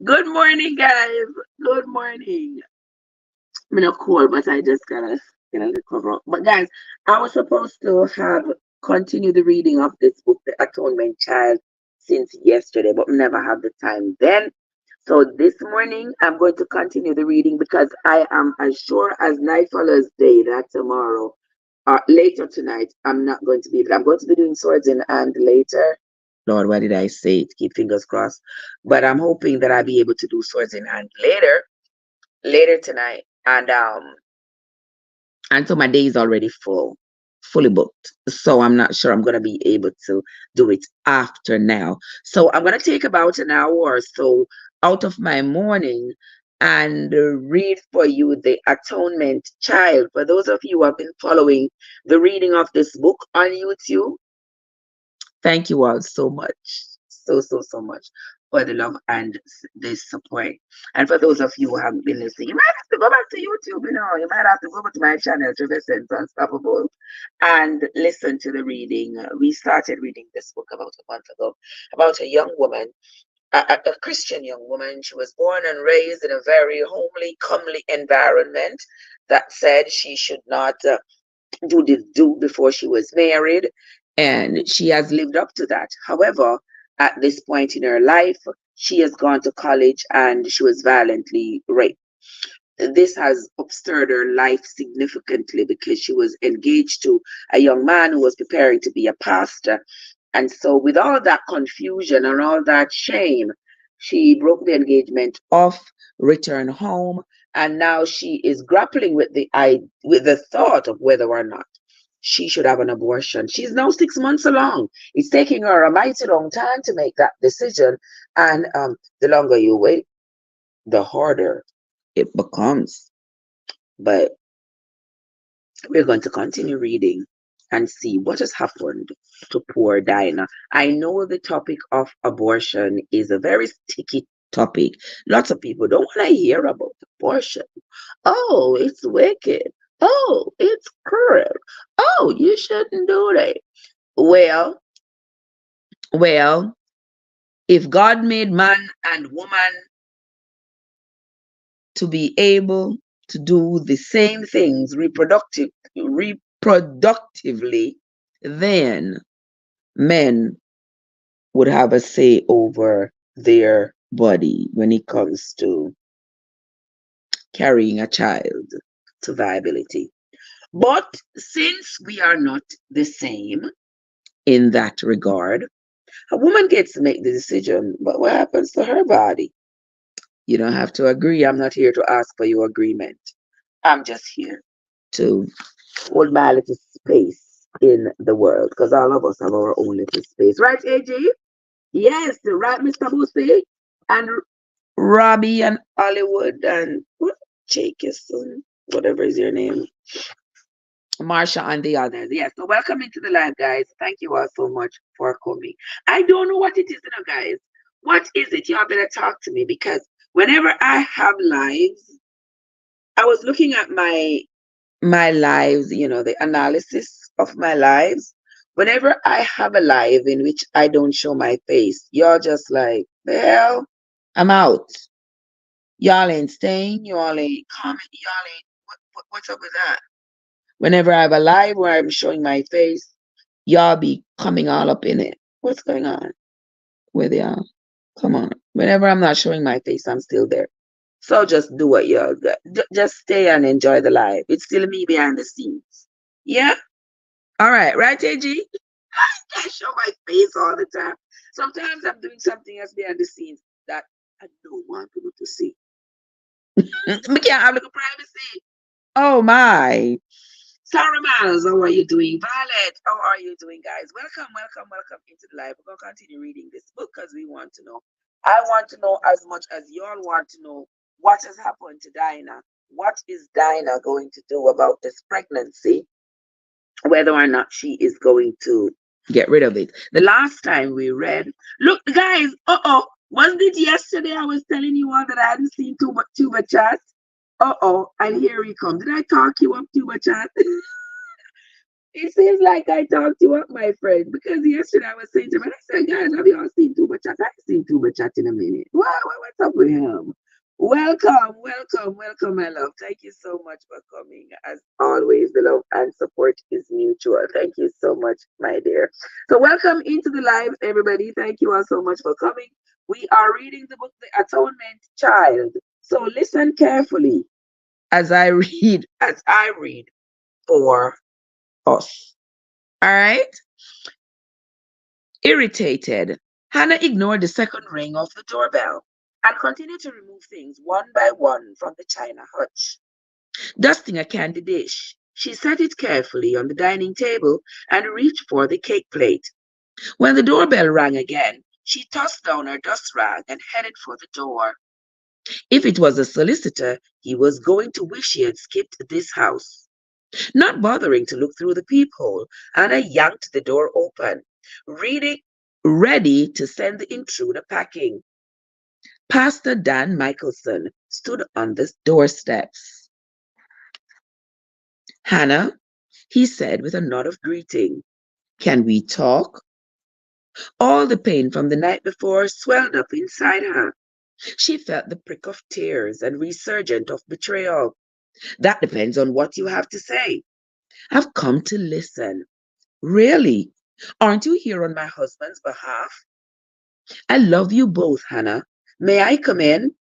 Good morning, guys. Good morning. I'm not cold, but I just gotta get a little cover up. But guys, I was supposed to have continued the reading of this book, The Atonement Child, since yesterday, but never had the time then. So this morning, I'm going to continue the reading because I am as sure as night follows day that tomorrow, later tonight, I'm not going to be able. I'm going to be doing swords in hand later. Lord, why did I say it? Keep fingers crossed. But I'm hoping that I'll be able to do swords in hand later tonight. And so my day is already fully booked. So I'm not sure I'm gonna be able to do it after now. So I'm gonna take about an hour or so out of my morning and read for you the Atonement Child. For those of you who have been following the reading of this book on YouTube, thank you all so much. So much for the love and the support. And for those of you who haven't been listening, you might have to go back to YouTube, you might have to go back to my channel, Trevor Sense Unstoppable, and listen to the reading. We started reading this book about a month ago about a young woman, a Christian young woman. She was born and raised in a very homely, comely environment that said she should not do before she was married, and she has lived up to that. However, at this point in her life, she has gone to college and she was violently raped. This has upstirred her life significantly because she was engaged to a young man who was preparing to be a pastor. And so, with all that confusion and all that shame, she broke the engagement off, returned home, and now she is grappling with the thought of whether or not she should have an abortion. She's now 6 months along. It's taking her a mighty long time to make that decision, and the longer you wait, the harder it becomes. But we're going to continue reading and see what has happened to poor Dinah. I know the topic of abortion is a very sticky topic. Lots of people don't want to hear about abortion. Oh, it's wicked. Oh, it's cruel. Oh, you shouldn't do that. Well, well, if God made man and woman to be able to do the same things reproductively, then men would have a say over their body when it comes to carrying a child to viability. But since we are not the same in that regard, a woman gets to make the decision, but what happens to her body? You don't have to agree. I'm not here to ask for your agreement. I'm just here to hold my little space in the world because all of us have our own little space. Right, AJ? Yes, right, Mr. Boosie? And Robbie and Hollywood and what? Jakeson, whatever is your name. Marsha and the others. Yes, so welcome into the live, guys. Thank you all so much for coming. I don't know what it is, guys. What is it? Y'all better talk to me because whenever I have lives, I was looking at my lives, the analysis of my lives. Whenever I have a live in which I don't show my face, you're just like, the hell, I'm out. Y'all ain't staying, y'all ain't coming, y'all ain't, what's up with that? Whenever I have a live where I'm showing my face, y'all be coming all up in it. What's going on? Where they are? Come on. Whenever I'm not showing my face, I'm still there. So just do what y'all got. Just stay and enjoy the live. It's still me behind the scenes. Yeah? All right. Right, AG? I show my face all the time. Sometimes I'm doing something else behind the scenes that I don't want people to see. We can't have like a privacy. Oh my. Sarah Miles, how are you doing? Violet, how are you doing, guys? Welcome into the live. We're going to continue reading this book because we want to know. I want to know as much as y'all want to know what has happened to Dinah. What is Dinah going to do about this pregnancy? Whether or not she is going to get rid of it. The last time we read, look, guys, wasn't it yesterday I was telling you all that I hadn't seen Tuba Chat? And here he comes. Did I talk you up, Tuba Chat? It seems like I talked you up, my friend, because yesterday I was saying to him, and I said, guys, have you all seen too much chat? I ain't seen too much chat in a minute. What's up with him? Welcome, welcome, welcome, my love. Thank you so much for coming. As always, the love and support is mutual. Thank you so much, my dear. So, welcome into the live, everybody. Thank you all so much for coming. We are reading the book, The Atonement Child. So, listen carefully as I read for us. All right? Irritated, Hannah ignored the second ring of the doorbell and continued to remove things one by one from the china hutch. Dusting a candy dish, she set it carefully on the dining table and reached for the cake plate. When the doorbell rang again, she tossed down her dust rag and headed for the door. If it was a solicitor, he was going to wish he had skipped this house. Not bothering to look through the peephole, Anna yanked the door open, reading, ready to send the intruder packing. Pastor Dan Michelson stood on the doorsteps. Hannah, he said with a nod of greeting, can we talk? All the pain from the night before swelled up inside her. She felt the prick of tears and resurgent of betrayal. That depends on what you have to say. I've come to listen. Really? Aren't you here on my husband's behalf? I love you both, Hannah. May I come in?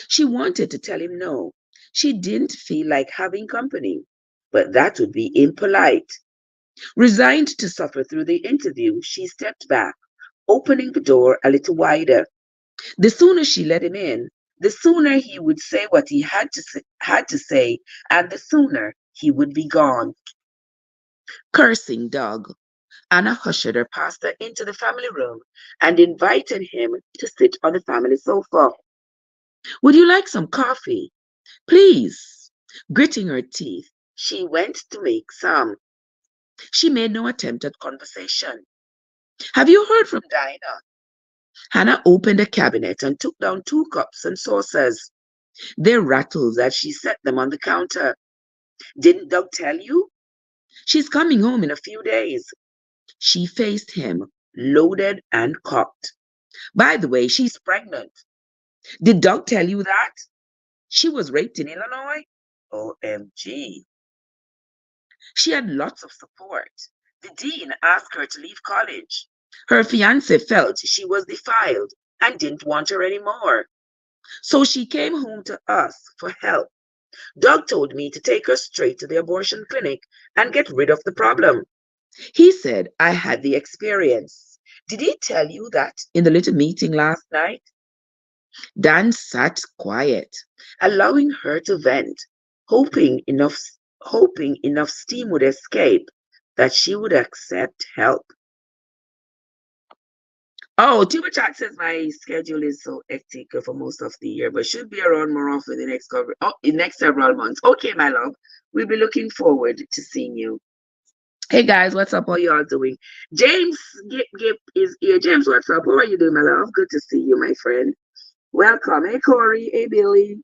She wanted to tell him no. She didn't feel like having company, but that would be impolite. Resigned to suffer through the interview, she stepped back, opening the door a little wider. The sooner she let him in, the sooner he would say what he had to say, and the sooner he would be gone. Cursing dog. Anna ushered her pastor into the family room and invited him to sit on the family sofa. Would you like some coffee? Please. Gritting her teeth, she went to make some. She made no attempt at conversation. Have you heard from Dinah? Hannah opened a cabinet and took down two cups and saucers. They rattled as she set them on the counter. Didn't Doug tell you? She's coming home in a few days. She faced him, loaded and cocked. By the way, she's pregnant. Did Doug tell you that? She was raped in Illinois? OMG. She had lots of support. The dean asked her to leave college. Her fiance felt she was defiled and didn't want her anymore. So she came home to us for help. Doug told me to take her straight to the abortion clinic and get rid of the problem. He said I had the experience. Did he tell you that in the little meeting last night? Dan sat quiet, allowing her to vent, hoping enough hoping enough steam would escape that she would accept help. Oh, Tuba Chat says my schedule is so hectic for most of the year, but should be around more often in the next several months. Okay, my love. We'll be looking forward to seeing you. Hey guys, what's up? How y'all doing? James Gip is here. James, what's up? How are you doing, my love? Good to see you, my friend. Welcome. Hey Corey. Hey Billy.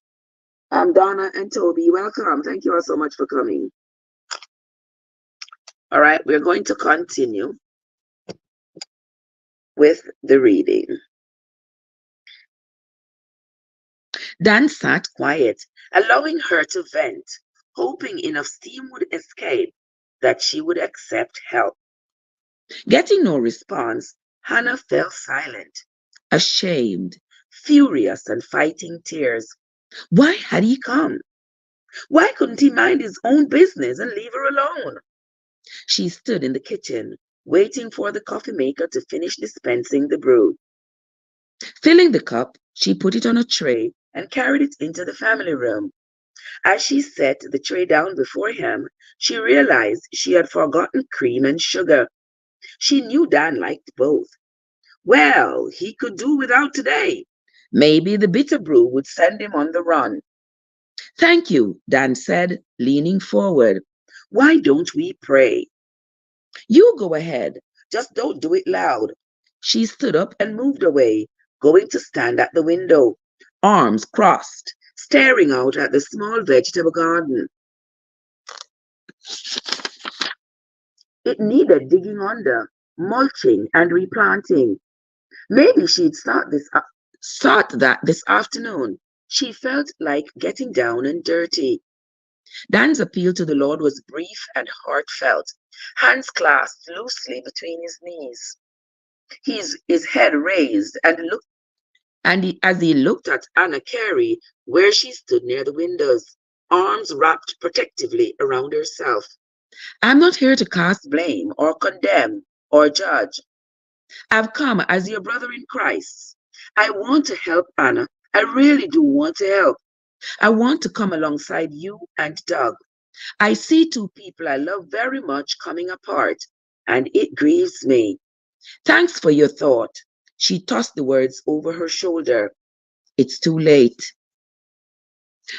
Donna and Toby. Welcome. Thank you all so much for coming. All right, we're going to continue with the reading. Dan sat quiet, allowing her to vent, hoping enough steam would escape that she would accept help. Getting no response, Hannah fell silent, ashamed, furious, and fighting tears. Why had he come? Why couldn't he mind his own business and leave her alone? She stood in the kitchen, waiting for the coffee maker to finish dispensing the brew. Filling the cup, she put it on a tray and carried it into the family room. As she set the tray down before him, she realized she had forgotten cream and sugar. She knew Dan liked both. Well, he could do without today. Maybe the bitter brew would send him on the run. Thank you, Dan said, leaning forward. Why don't we pray? You go ahead. Just don't do it loud. She stood up and moved away, going to stand at the window, arms crossed, staring out at the small vegetable garden. It needed digging under, mulching, and replanting. Maybe she'd start that this afternoon. She felt like getting down and dirty. Dan's appeal to the Lord was brief and heartfelt, hands clasped loosely between his knees, his head raised, as he looked at Anna Carey, where she stood near the windows, arms wrapped protectively around herself. I'm not here to cast blame or condemn or judge. I've come as your brother in Christ. I want to help Anna. I really do want to help. I want to come alongside you and Doug. I see two people I love very much coming apart, and it grieves me. Thanks for your thought. She tossed the words over her shoulder. It's too late.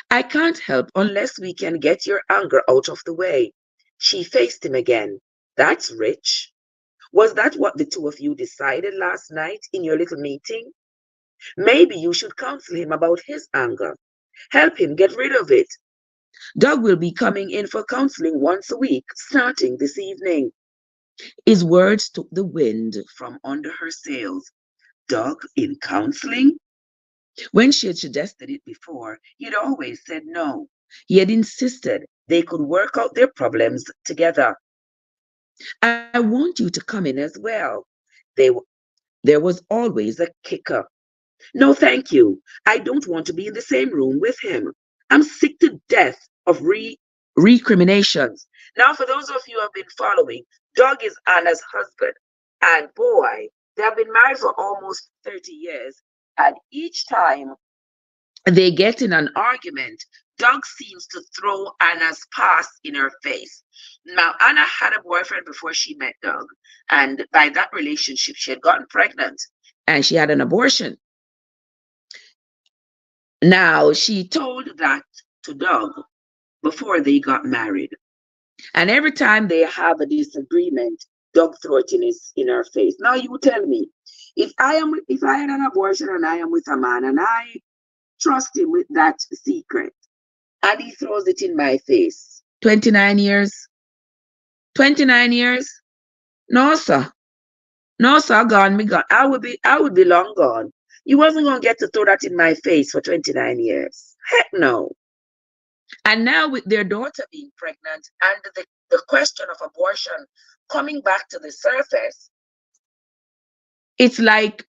I can't help unless we can get your anger out of the way. She faced him again. That's rich. Was that what the two of you decided last night in your little meeting? Maybe you should counsel him about his anger. Help him get rid of it. Doug will be coming in for counseling once a week, starting this evening. His words took the wind from under her sails. Doug in counseling? When she had suggested it before, he had always said no. He had insisted they could work out their problems together. I want you to come in as well. They, there was always a kicker. No, thank you. I don't want to be in the same room with him. I'm sick to death of recriminations. Now, for those of you who have been following, Doug is Anna's husband. And boy, they have been married for almost 30 years. And each time they get in an argument, Doug seems to throw Anna's past in her face. Now, Anna had a boyfriend before she met Doug. And by that relationship, she had gotten pregnant and she had an abortion. Now, she told that to Doug before they got married. And every time they have a disagreement, Doug throws it in her face. Now you tell me, if I had an abortion and I am with a man and I trust him with that secret, and he throws it in my face. 29 years. 29 years? No, sir. No, sir, gone, me gone. I would be long gone. You wasn't gonna get to throw that in my face for 29 years. Heck no. And now with their daughter being pregnant and the question of abortion coming back to the surface, it's like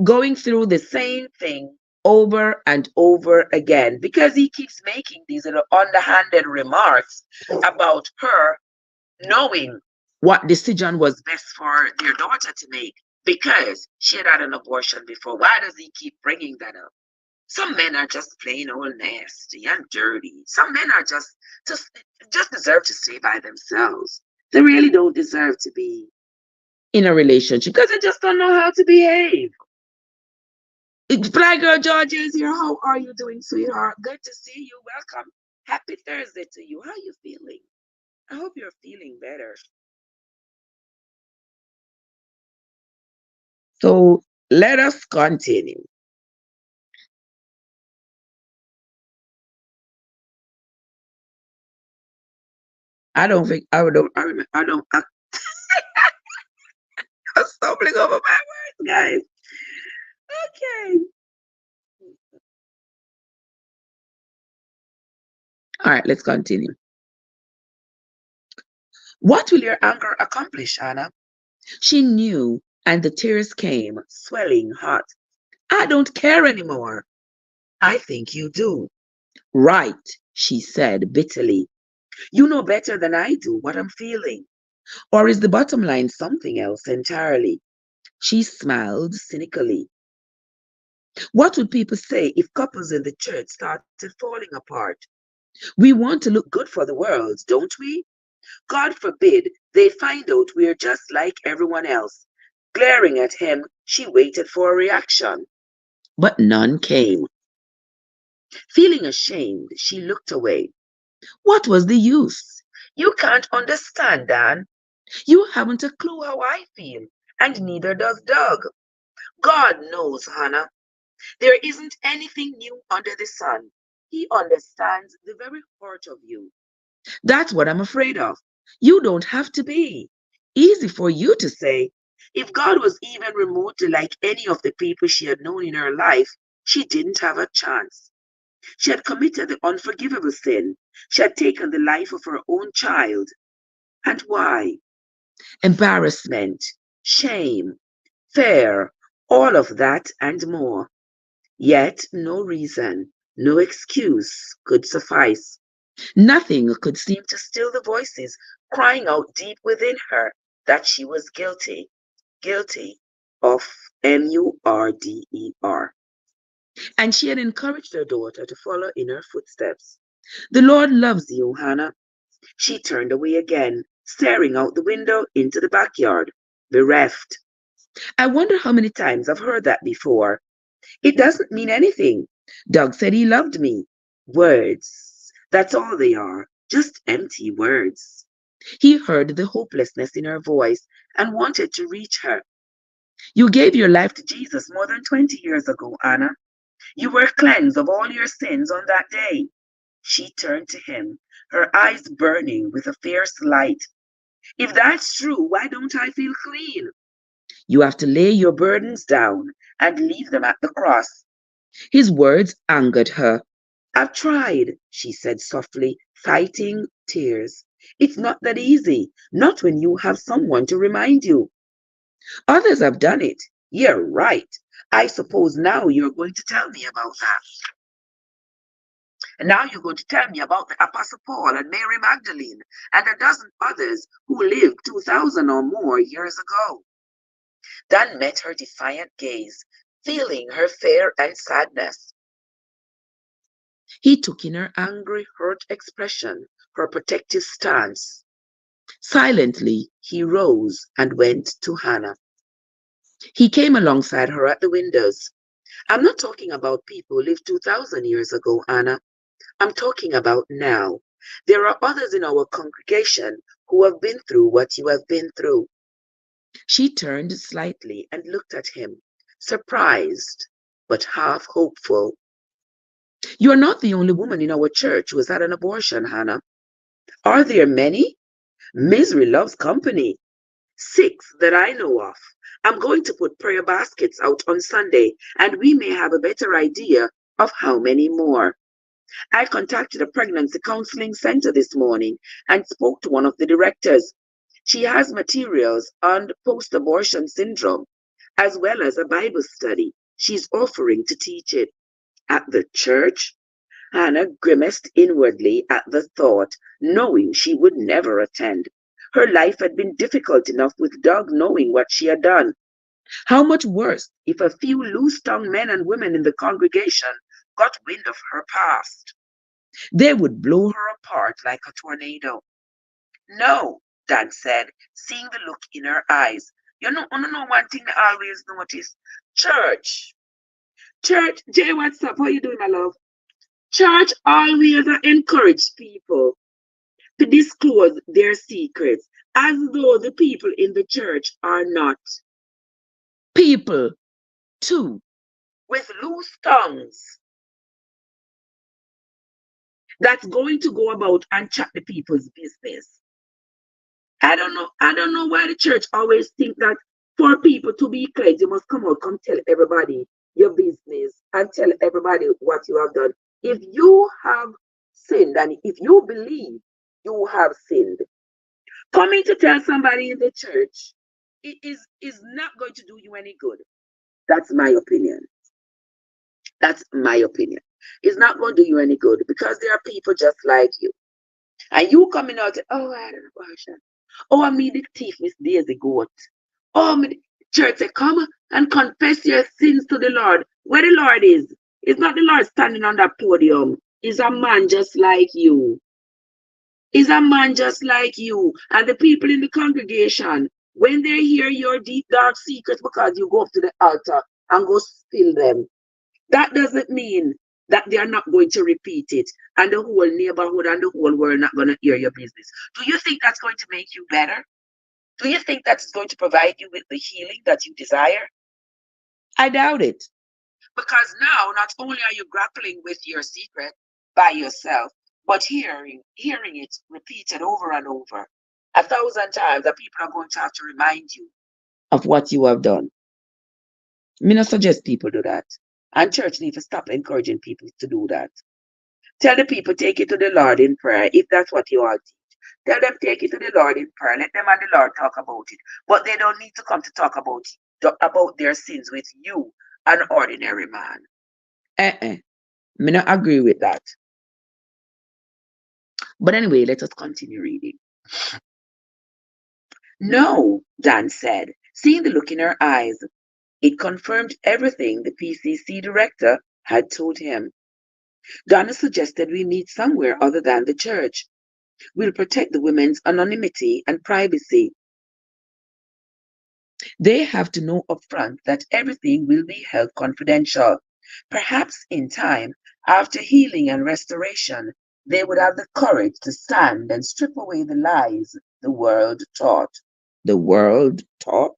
going through the same thing over and over again because he keeps making these little underhanded remarks about her knowing what decision was best for their daughter to make because she had an abortion before. Why does he keep bringing that up? Some men are just plain old nasty and dirty. Some men are just just deserve to stay by themselves. They really don't deserve to be in a relationship because they just don't know how to behave. Fly Girl Georgia is here. How are you doing, sweetheart? Good to see you. Welcome. Happy Thursday to you. How are you feeling? I hope you're feeling better. So let us continue. I don't think I don't. I don't. I'm stumbling over my words, guys. Okay. All right. Let's continue. What will your anger accomplish, Anna? She knew, and the tears came, swelling hot. I don't care anymore. I think you do. Right, she said bitterly. You know better than I do what I'm feeling. Or is the bottom line something else entirely? She smiled cynically. What would people say if couples in the church started falling apart? We want to look good for the world, don't we? God forbid they find out we're just like everyone else. Glaring at him, she waited for a reaction. But none came. Feeling ashamed, she looked away. What was the use? You can't understand, Dan. You haven't a clue how I feel, and neither does Doug. God knows, Hannah. There isn't anything new under the sun. He understands the very heart of you. That's what I'm afraid of. You don't have to be. Easy for you to say. If God was even remotely like any of the people she had known in her life, she didn't have a chance. She had committed the unforgivable sin. She had taken the life of her own child. And why? Embarrassment, shame, fear, all of that and more. Yet no reason, no excuse could suffice. Nothing could seem to still the voices crying out deep within her that she was guilty, guilty of murder. And she had encouraged her daughter to follow in her footsteps. The Lord loves you, Hannah. She turned away again, staring out the window into the backyard, bereft. I wonder how many times I've heard that before. It doesn't mean anything. Doug said he loved me. Words. That's all they are. Just empty words. He heard the hopelessness in her voice and wanted to reach her. You gave your life to Jesus more than 20 years ago, Anna. You were cleansed of all your sins on that day. She turned to him, her eyes burning with a fierce light. If that's true, why don't I feel clean? You have to lay your burdens down and leave them at the cross. His words angered her. I've tried, she said softly, fighting tears. It's not that easy, not when you have someone to remind you. Others have done it. You're right. I suppose now you're going to tell me about that. And now you're going to tell me about the Apostle Paul and Mary Magdalene and a dozen others who lived 2,000 or more years ago. Dan met her defiant gaze, feeling her fear and sadness. He took in her angry, hurt expression, her protective stance. Silently, he rose and went to Hannah. He came alongside her at the windows. I'm not talking about people who lived 2,000 years ago, Anna. I'm talking about now. There are others in our congregation who have been through what you have been through. She turned slightly and looked at him, surprised but half hopeful. You are not the only woman in our church who has had an abortion, Hannah. Are there many? Misery loves company. 6 that I know of. I'm going to put prayer baskets out on Sunday, and we may have a better idea of how many more. I contacted a pregnancy counseling center this morning and spoke to one of the directors. She has materials on post-abortion syndrome, as well as a Bible study she's offering to teach it. At the church? Hannah grimaced inwardly at the thought, knowing she would never attend. Her life had been difficult enough with Doug knowing what she had done. How much worse if a few loose-tongued men and women in the congregation got wind of her past? They would blow her apart like a tornado. No, Dan said, seeing the look in her eyes. You know one thing I always notice. Church. Church, Jay, what's up? How you doing, my love? Church always encourage people to disclose their secrets, as though the people in the church are not people, too, with loose tongues that's going to go about and chat the people's business. I don't know why the church always think that for people to be cleansed, you must come out, come tell everybody your business and tell everybody what you have done. If you have sinned and if you believe you have sinned, coming to tell somebody in the church is not going to do you any good. That's my opinion. That's my opinion. It's not going to do you any good because there are people just like you. And you coming out, oh, I had an abortion. Oh, I mean the thief, Miss Daisy Goat. Oh, me, church say, come and confess your sins to the Lord. Where the Lord is, it's not the Lord standing on that podium. It's a man just like you. Is a man just like you. And the people in the congregation, when they hear your deep, dark secrets because you go up to the altar and go spill them, that doesn't mean that they are not going to repeat it and the whole neighborhood and the whole world not going to hear your business. Do you think that's going to make you better? Do you think that's going to provide you with the healing that you desire? I doubt it. Because now not only are you grappling with your secret by yourself, but hearing it repeated over and over. 1,000 times that people are going to have to remind you of what you have done. Me not suggest people do that. And church need to stop encouraging people to do that. Tell the people, take it to the Lord in prayer, if that's what you all teach. Tell them, take it to the Lord in prayer. Let them and the Lord talk about it. But they don't need to come to talk about their sins with you, an ordinary man. Uh-uh. Me not agree with that. But anyway, let us continue reading. No, Dan said, seeing the look in her eyes. It confirmed everything the PCC director had told him. Donna suggested we meet somewhere other than the church. We'll protect the women's anonymity and privacy. They have to know upfront that everything will be held confidential. Perhaps in time, after healing and restoration, they would have the courage to stand and strip away the lies the world taught. The world taught?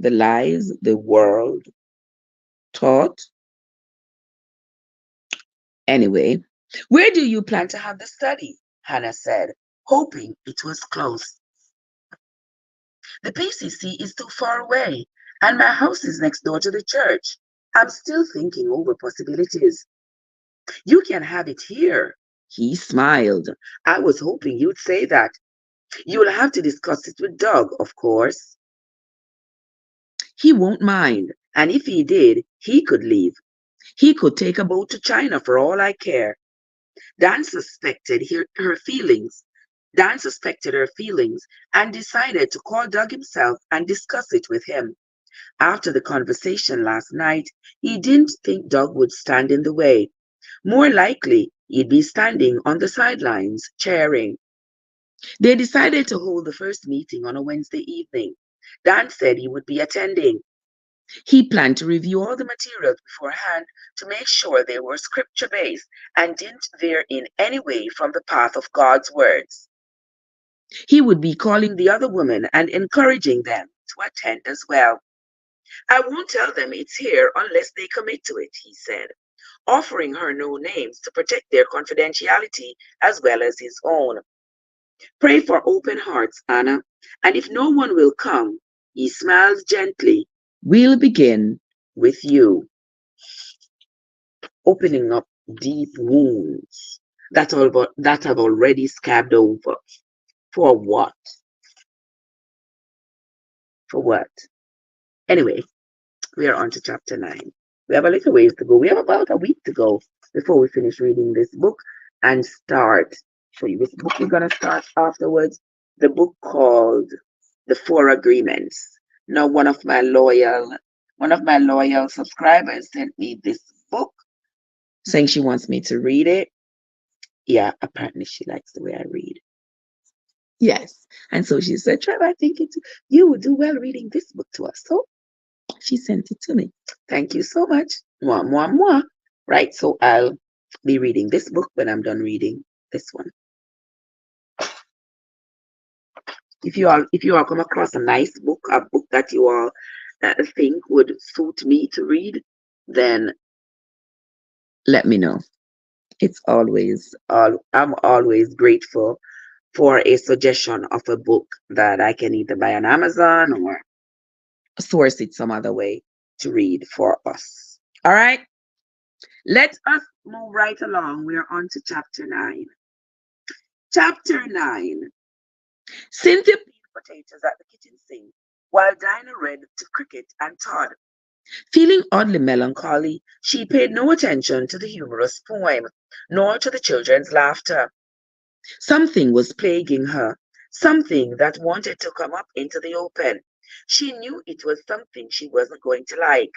The lies the world taught? Anyway, where do you plan to have the study? Hannah said, hoping it was close. The PCC is too far away, and my house is next door to the church. I'm still thinking over possibilities. You can have it here. He smiled. I was hoping you'd say that. You'll have to discuss it with Doug, of course. He won't mind, and if he did, he could leave. He could take a boat to China for all I care. Dan suspected her feelings. Dan suspected her feelings and decided to call Doug himself and discuss it with him. After the conversation last night, he didn't think Doug would stand in the way. More likely, he'd be standing on the sidelines, cheering. They decided to hold the first meeting on a Wednesday evening. Dan said he would be attending. He planned to review all the materials beforehand to make sure they were scripture-based and didn't veer in any way from the path of God's words. He would be calling the other women and encouraging them to attend as well. I won't tell them it's here unless they commit to it, he said, offering her no names to protect their confidentiality as well as his own. Pray for open hearts, Anna, and if no one will come, he smiled gently. We'll begin with you. Opening up deep wounds that have already scabbed over. For what? For what? Anyway, we are on to chapter 9. We have a little ways to go. We have about a week to go before we finish reading this book and start. Show you which book we're going to start afterwards. The book called The Four Agreements. Now, one of my loyal subscribers sent me this book saying she wants me to read it. Yeah, apparently she likes the way I read. Yes. And so she said, Trevor, I think you would do well reading this book to us. So she sent it to me. Thank you so much. Mwah, mwah, mwah. Right, so I'll be reading this book when I'm done reading this one. If you all come across a nice book, a book that you all think would suit me to read, then let me know. I'm always grateful for a suggestion of a book that I can either buy on Amazon or source it some other way to read for us. All right, let us move right along. We're on to chapter 9. Chapter 9. Cynthia peeled potatoes at the kitchen sink while Dinah read to Cricket and Todd. Feeling oddly melancholy, she paid no attention to the humorous poem, nor to the children's laughter. Something was plaguing her, something that wanted to come up into the open. She knew it was something she wasn't going to like.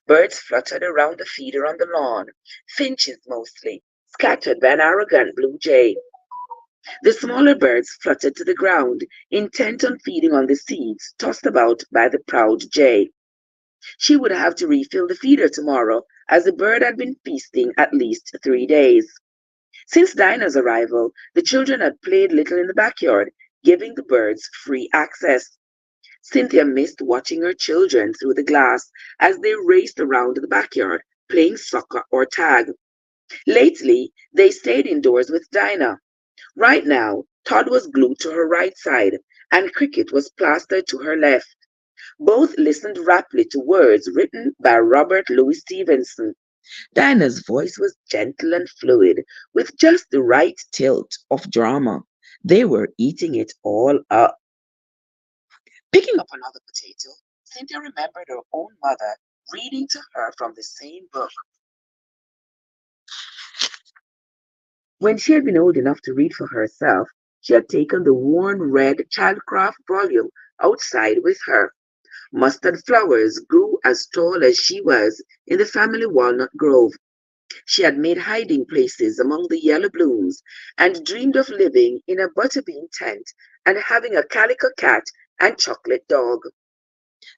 Birds fluttered around the feeder on the lawn, finches mostly, scattered by an arrogant blue jay. The smaller birds fluttered to the ground, intent on feeding on the seeds tossed about by the proud jay. She would have to refill the feeder tomorrow, as the bird had been feasting at least 3 days. Since Dinah's arrival, the children had played little in the backyard, giving the birds free access. Cynthia missed watching her children through the glass as they raced around the backyard, playing soccer or tag. Lately, they stayed indoors with Dinah. Right now, Todd was glued to her right side, and Cricket was plastered to her left. Both listened raptly to words written by Robert Louis Stevenson. Dinah's voice was gentle and fluid, with just the right tilt of drama. They were eating it all up. Picking up another potato, Cynthia remembered her own mother reading to her from the same book. When she had been old enough to read for herself, she had taken the worn red childcraft volume outside with her. Mustard flowers grew as tall as she was in the family walnut grove. She had made hiding places among the yellow blooms and dreamed of living in a butterbean tent and having a calico cat and chocolate dog.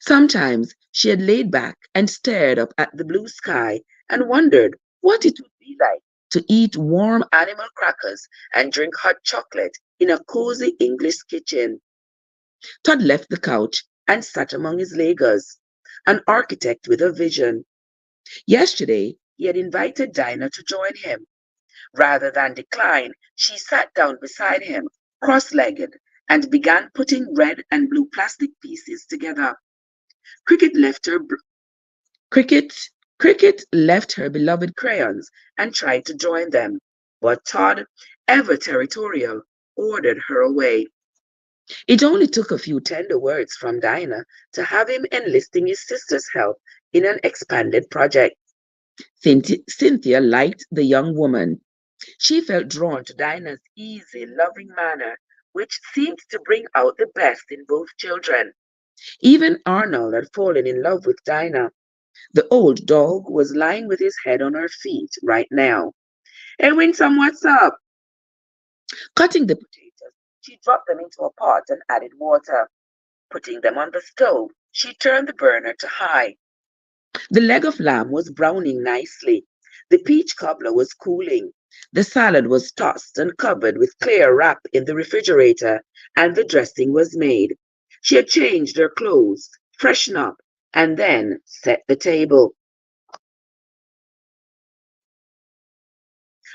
Sometimes she had laid back and stared up at the blue sky and wondered what it would be like to eat warm animal crackers and drink hot chocolate in a cozy English kitchen. Todd left the couch and sat among his Legos, an architect with a vision. Yesterday, he had invited Dinah to join him. Rather than decline, she sat down beside him, cross legged, and began putting red and blue plastic pieces together. Cricket left her Cricket Cricket left her beloved crayons and tried to join them, but Todd, ever territorial, ordered her away. It only took a few tender words from Dinah to have him enlisting his sister's help in an expanded project. Cynthia liked the young woman. She felt drawn to Dinah's easy, loving manner, which seemed to bring out the best in both children. Even Arnold had fallen in love with Dinah. The old dog was lying with his head on her feet right now. Hey, Winsome, what's up? Cutting the potatoes, she dropped them into a pot and added water. Putting them on the stove, she turned the burner to high. The leg of lamb was browning nicely. The peach cobbler was cooling. The salad was tossed and covered with clear wrap in the refrigerator, and the dressing was made. She had changed her clothes, freshened up, and then set the table.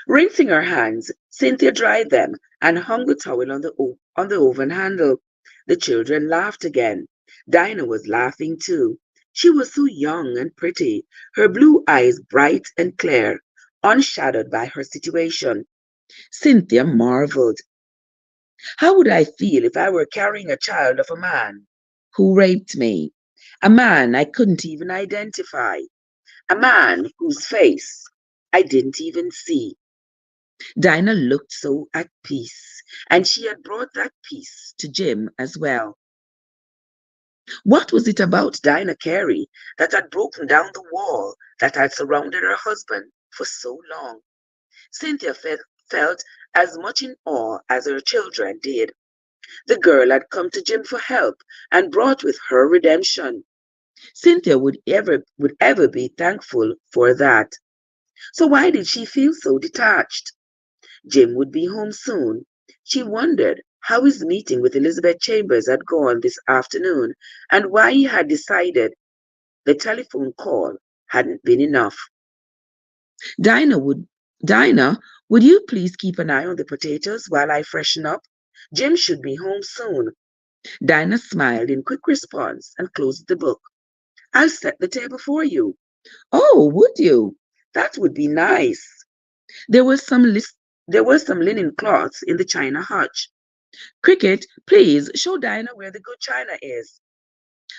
Rinsing her hands, Cynthia dried them and hung the towel on the oven handle. The children laughed again. Dinah was laughing too. She was so young and pretty, her blue eyes bright and clear, unshadowed by her situation. Cynthia marveled. How would I feel if I were carrying a child of a man who raped me? A man I couldn't even identify. A man whose face I didn't even see. Dinah looked so at peace, and she had brought that peace to Jim as well. What was it about Dinah Carey that had broken down the wall that had surrounded her husband for so long? Cynthia felt as much in awe as her children did. The girl had come to Jim for help and brought with her redemption. Cynthia would ever be thankful for that. So why did she feel so detached? Jim would be home soon. She wondered how his meeting with Elizabeth Chambers had gone this afternoon and why he had decided the telephone call hadn't been enough. Dinah would Dinah, would you please keep an eye on the potatoes while I freshen up? Jim should be home soon. Dinah smiled in quick response and closed the book. I'll set the table for you. Oh, would you? That would be nice. There was some lis- there were some linen cloths in the china hutch. Cricket, please show Dinah where the good china is.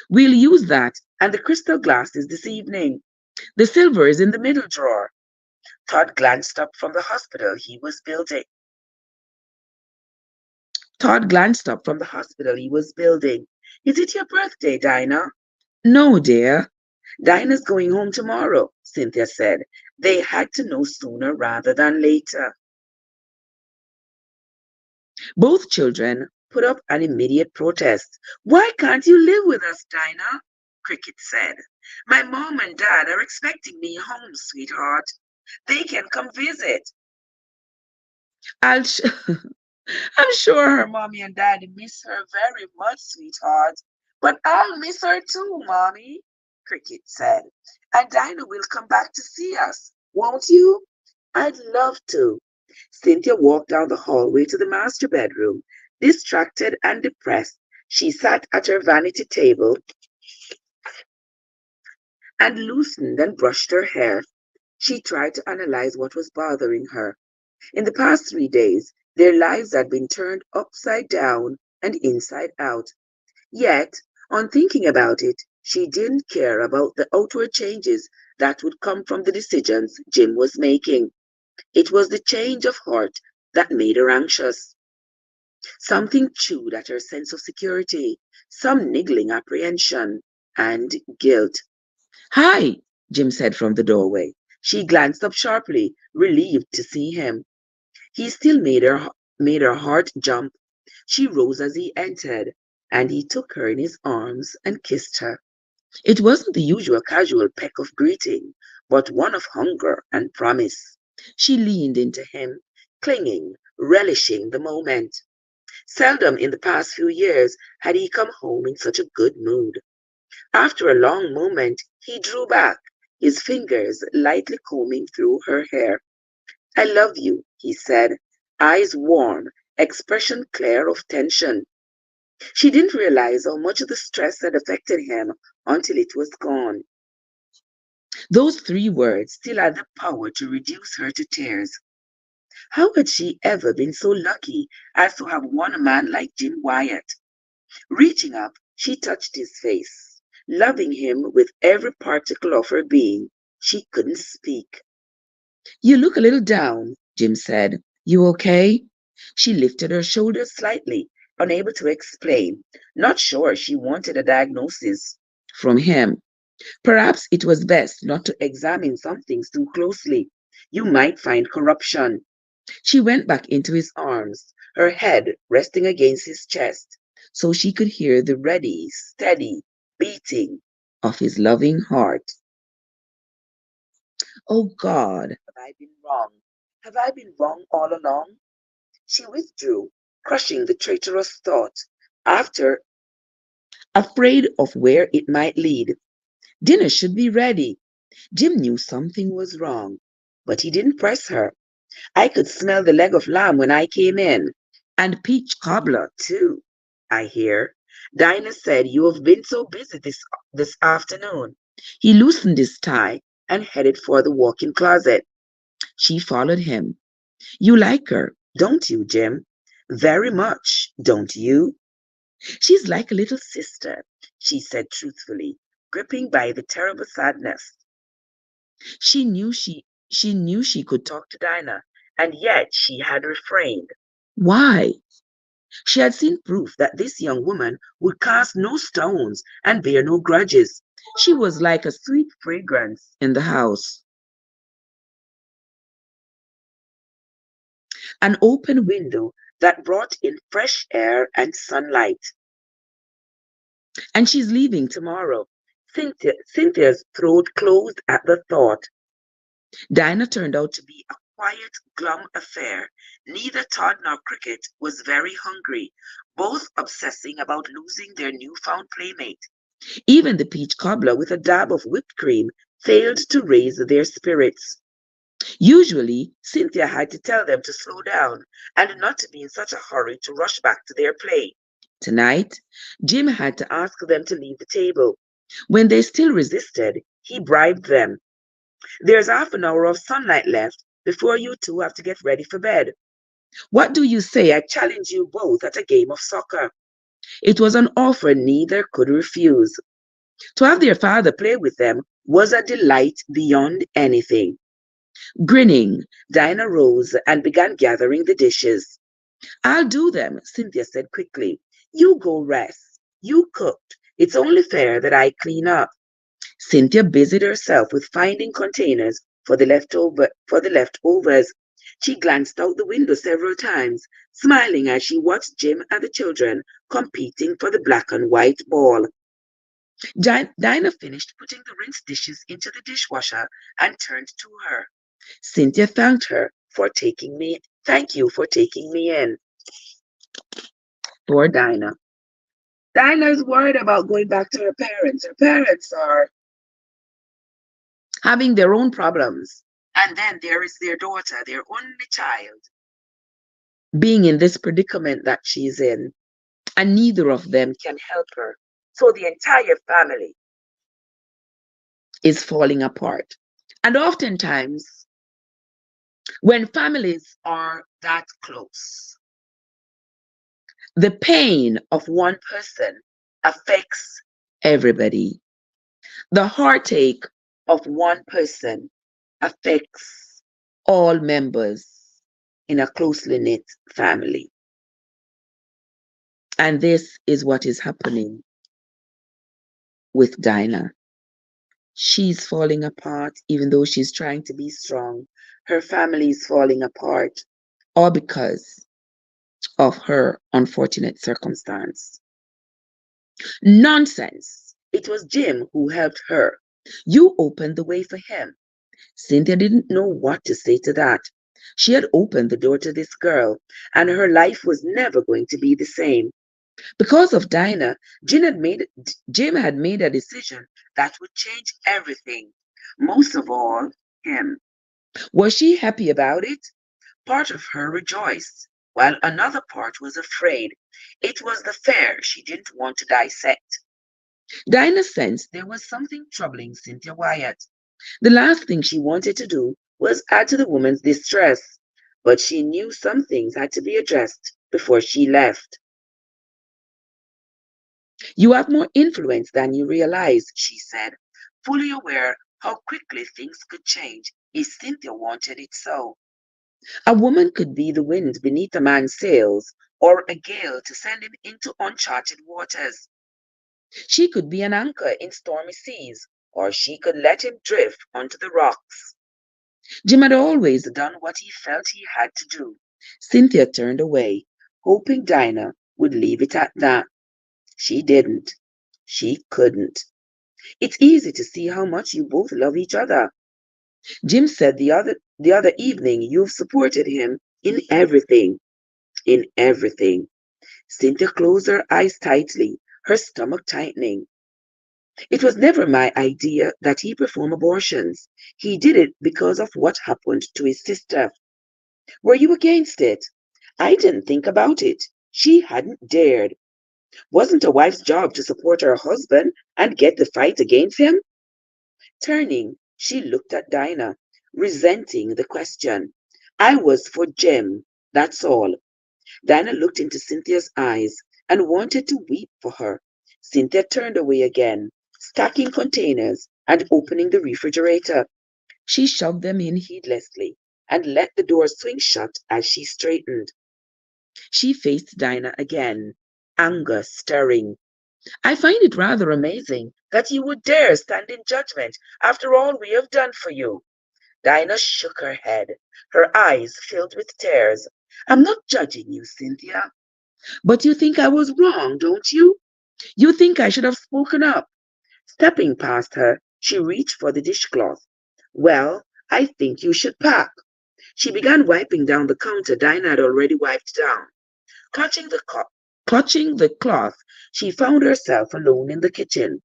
We'll use that and the crystal glasses this evening. The silver is in the middle drawer. Todd glanced up from the hospital he was building. Todd glanced up from the hospital he was building. Is it your birthday, Dinah? No, dear. Dinah's going home tomorrow, Cynthia said. They had to know sooner rather than later. Both children put up an immediate protest. Why can't you live with us, Dinah? Cricket said. My mom and dad are expecting me home, sweetheart. They can come visit. I'll sh- I'm sure her mommy and daddy miss her very much, sweetheart. But I'll miss her too, mommy, Cricket said. And Dinah will come back to see us, won't you? I'd love to. Cynthia walked down the hallway to the master bedroom. Distracted and depressed, she sat at her vanity table and loosened and brushed her hair. She tried to analyze what was bothering her. In the past 3 days, their lives had been turned upside down and inside out. Yet, on thinking about it, she didn't care about the outward changes that would come from the decisions Jim was making. It was the change of heart that made her anxious. Something chewed at her sense of security, some niggling apprehension and guilt. Hi, Jim said from the doorway. She glanced up sharply, relieved to see him. He still made her heart jump. She rose as he entered, and he took her in his arms and kissed her. It wasn't the usual casual peck of greeting, but one of hunger and promise. She leaned into him, clinging, relishing the moment. Seldom in the past few years had he come home in such a good mood. After a long moment, he drew back, his fingers lightly combing through her hair. I love you, he said, eyes warm, expression clear of tension. She didn't realize how much of the stress had affected him until it was gone. Those 3 words still had the power to reduce her to tears. How had she ever been so lucky as to have won a man like Jim Wyatt? Reaching up, she touched his face, loving him with every particle of her being. She couldn't speak. You look a little down, Jim said. You okay? She lifted her shoulders slightly, unable to explain, not sure she wanted a diagnosis from him. Perhaps it was best not to examine some things too closely. You might find corruption. She went back into his arms, her head resting against his chest, so she could hear the ready, steady beating of his loving heart. Oh God, have I been wrong? Have I been wrong all along? She withdrew, crushing the traitorous thought, after afraid of where it might lead. Dinner should be ready. Jim knew something was wrong, but he didn't press her. I could smell the leg of lamb when I came in. And peach cobbler, too, I hear. Dinah said you have been so busy this afternoon. He loosened his tie and headed for the walk-in closet. She followed him. You like her, don't you, Jim? Very much, don't you? She's like a little sister, she said truthfully, gripping by the terrible sadness. She knew she could talk to Dinah, and yet she had refrained. Why? She had seen proof that this young woman would cast no stones and bear no grudges. She was like a sweet fragrance in the house, an open window that brought in fresh air and sunlight. And she's leaving tomorrow. Cynthia's throat closed at the thought. Dinah turned out to be a quiet, glum affair. Neither Todd nor Cricket was very hungry, both obsessing about losing their newfound playmate. Even the peach cobbler with a dab of whipped cream failed to raise their spirits. Usually, Cynthia had to tell them to slow down and not to be in such a hurry to rush back to their play. Tonight, Jim had to ask them to leave the table. When they still resisted, he bribed them. There's half an hour of sunlight left before you two have to get ready for bed. What do you say I challenge you both at a game of soccer? It was an offer neither could refuse. To have their father play with them was a delight beyond anything. Grinning, Dinah rose and began gathering the dishes. I'll do them, Cynthia said quickly. You go rest. You cooked. It's only fair that I clean up. Cynthia busied herself with finding containers for the leftovers. She glanced out the window several times, smiling as she watched Jim and the children competing for the black and white ball. Dinah finished putting the rinsed dishes into the dishwasher and turned to her. Cynthia thanked her for taking me. Thank you for taking me in. Poor Dinah. Dinah's worried about going back to her parents. Her parents are having their own problems. And then there is their daughter, their only child, being in this predicament that she's in, and neither of them can help her. So the entire family is falling apart. And oftentimes, when families are that close, the pain of one person affects everybody. The heartache of one person affects all members in a closely knit family. And this is what is happening with Dinah. She's falling apart, even though she's trying to be strong. Her family is falling apart, all because of her unfortunate circumstance. Nonsense. It was Jim who helped her. You opened the way for him. Cynthia didn't know what to say to that. She had opened the door to this girl, and her life was never going to be the same. Because of Dinah, Jim had made a decision that would change everything. Most of all, him. Was she happy about it? Part of her rejoiced, while another part was afraid. It was the fair she didn't want to dissect. Dinah sensed there was something troubling Cynthia Wyatt. The last thing she wanted to do was add to the woman's distress, but she knew some things had to be addressed before she left. You have more influence than you realize, she said, fully aware how quickly things could change if Cynthia wanted it so. A woman could be the wind beneath a man's sails, or a gale to send him into uncharted waters. She could be an anchor in stormy seas, or she could let him drift onto the rocks. Jim had always done what he felt he had to do. Cynthia turned away, hoping Dinah would leave it at that. She didn't. She couldn't. It's easy to see how much you both love each other. Jim said the other evening you've supported him in everything. In everything. Cynthia closed her eyes tightly, her stomach tightening. It was never my idea that he perform abortions. He did it because of what happened to his sister. Were you against it? I didn't think about it. She hadn't dared. Wasn't a wife's job to support her husband and get the fight against him? Turning, she looked at Dinah, resenting the question. I was for Jim, that's all. Dinah looked into Cynthia's eyes and wanted to weep for her. Cynthia turned away again, stacking containers and opening the refrigerator. She shoved them in heedlessly and let the door swing shut as she straightened. She faced Dinah again, anger stirring. I find it rather amazing that you would dare stand in judgment after all we have done for you. Dinah shook her head, her eyes filled with tears. I'm not judging you, Cynthia. But you think I was wrong, don't you? You think I should have spoken up. Stepping past her, she reached for the dishcloth. Well, I think you should pack. She began wiping down the counter Dinah had already wiped down. Clutching the, clutching the cloth, she found herself alone in the kitchen.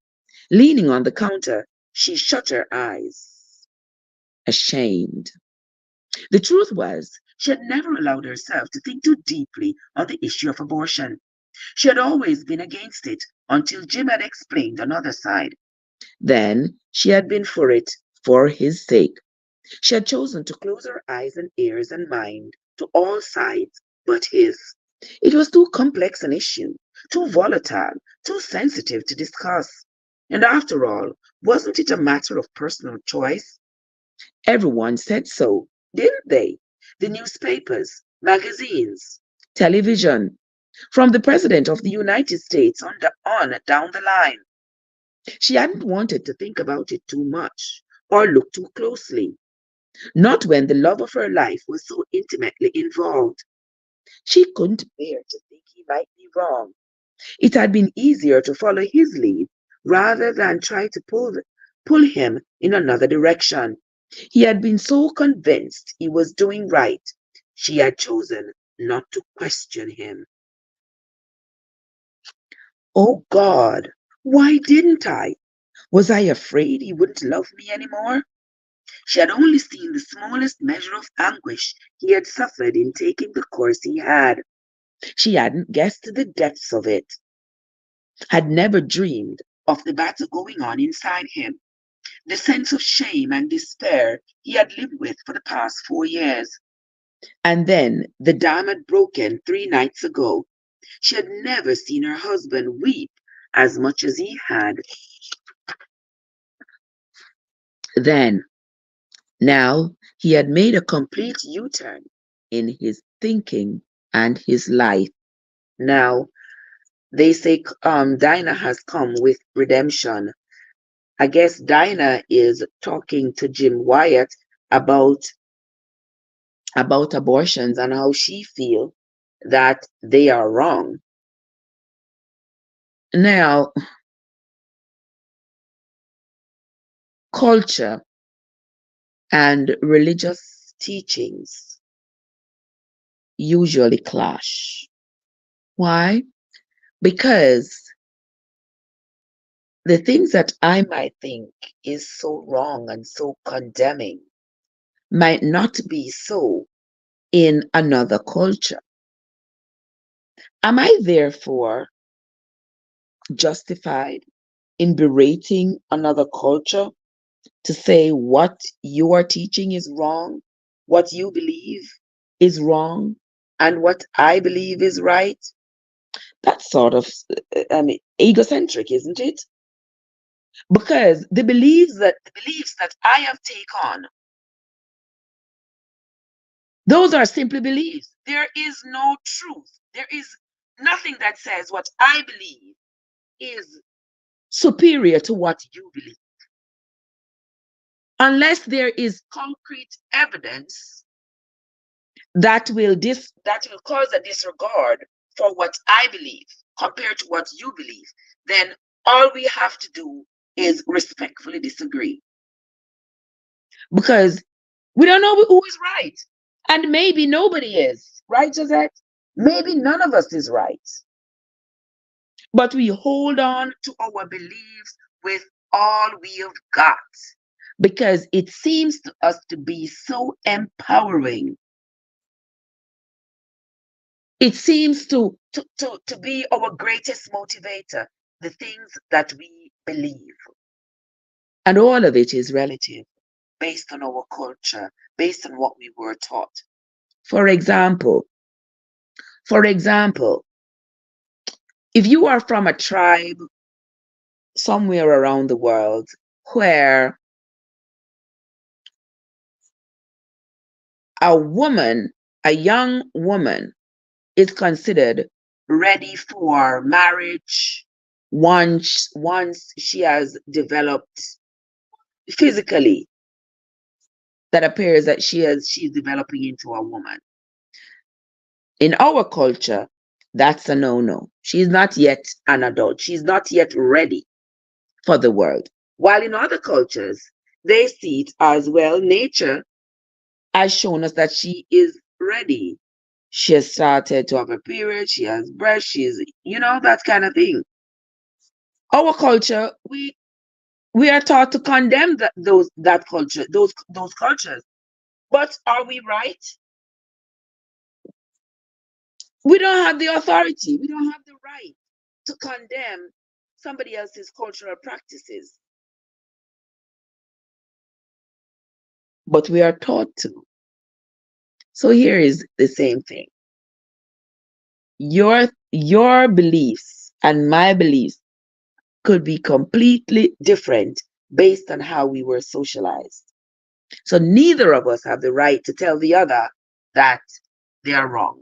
Leaning on the counter, she shut her eyes, ashamed. The truth was, she had never allowed herself to think too deeply on the issue of abortion. She had always been against it until Jim had explained another side. Then she had been for it for his sake. She had chosen to close her eyes and ears and mind to all sides but his. It was too complex an issue, too volatile, too sensitive to discuss. And after all, wasn't it a matter of personal choice? Everyone said so, didn't they? The newspapers, magazines, television, from the President of the United States on down the line. She hadn't wanted to think about it too much or look too closely, not when the love of her life was so intimately involved. She couldn't bear to think he might be wrong. It had been easier to follow his lead rather than try to pull him in another direction. He had been so convinced he was doing right. She had chosen not to question him. Oh God, why didn't I? Was I afraid he wouldn't love me anymore? She had only seen the smallest measure of anguish he had suffered in taking the course he had. She hadn't guessed the depths of it, had never dreamed of the battle going on inside him, the sense of shame and despair he had lived with for the past 4 years. And then the dam had broken 3 nights ago. She had never seen her husband weep as much as he had. Then, now, he had made a complete U turn in his thinking and his life. Now, they say Dinah has come with redemption. I guess Dinah is talking to Jim Wyatt about abortions and how she feels that they are wrong. Now, culture and religious teachings usually clash. Why? Because the things that I might think is so wrong and so condemning might not be so in another culture. Am I therefore justified in berating another culture to say what you are teaching is wrong, what you believe is wrong, and what I believe is right? That's sort of egocentric, isn't it? Because the beliefs that I have taken on, those are simply beliefs. There is no truth. There is nothing that says what I believe is superior to what you believe. Unless there is concrete evidence that will cause a disregard for what I believe compared to what you believe, then all we have to do is respectfully disagree. Because we don't know who is right. And maybe nobody is. Right, Josette? Maybe none of us is right. But we hold on to our beliefs with all we've got because it seems to us to be so empowering. It seems to be our greatest motivator, the things that we believe. And all of it is relative, based on our culture, based on what we were taught. For example, for example, if you are from a tribe somewhere around the world where a woman, a young woman, is considered ready for marriage once she has developed physically, that appears that she's developing into a woman. In our culture, that's a no-no. She's not yet an adult. She's not yet ready for the world. While in other cultures, they see it as, well, nature has shown us that she is ready. She has started to have a period, she has breast, that kind of thing. Our culture, we are taught to condemn those cultures. But are we right? We don't have the authority. We don't have the right to condemn somebody else's cultural practices. But we are taught to. So here is the same thing. Your beliefs and my beliefs could be completely different based on how we were socialized. So neither of us have the right to tell the other that they are wrong.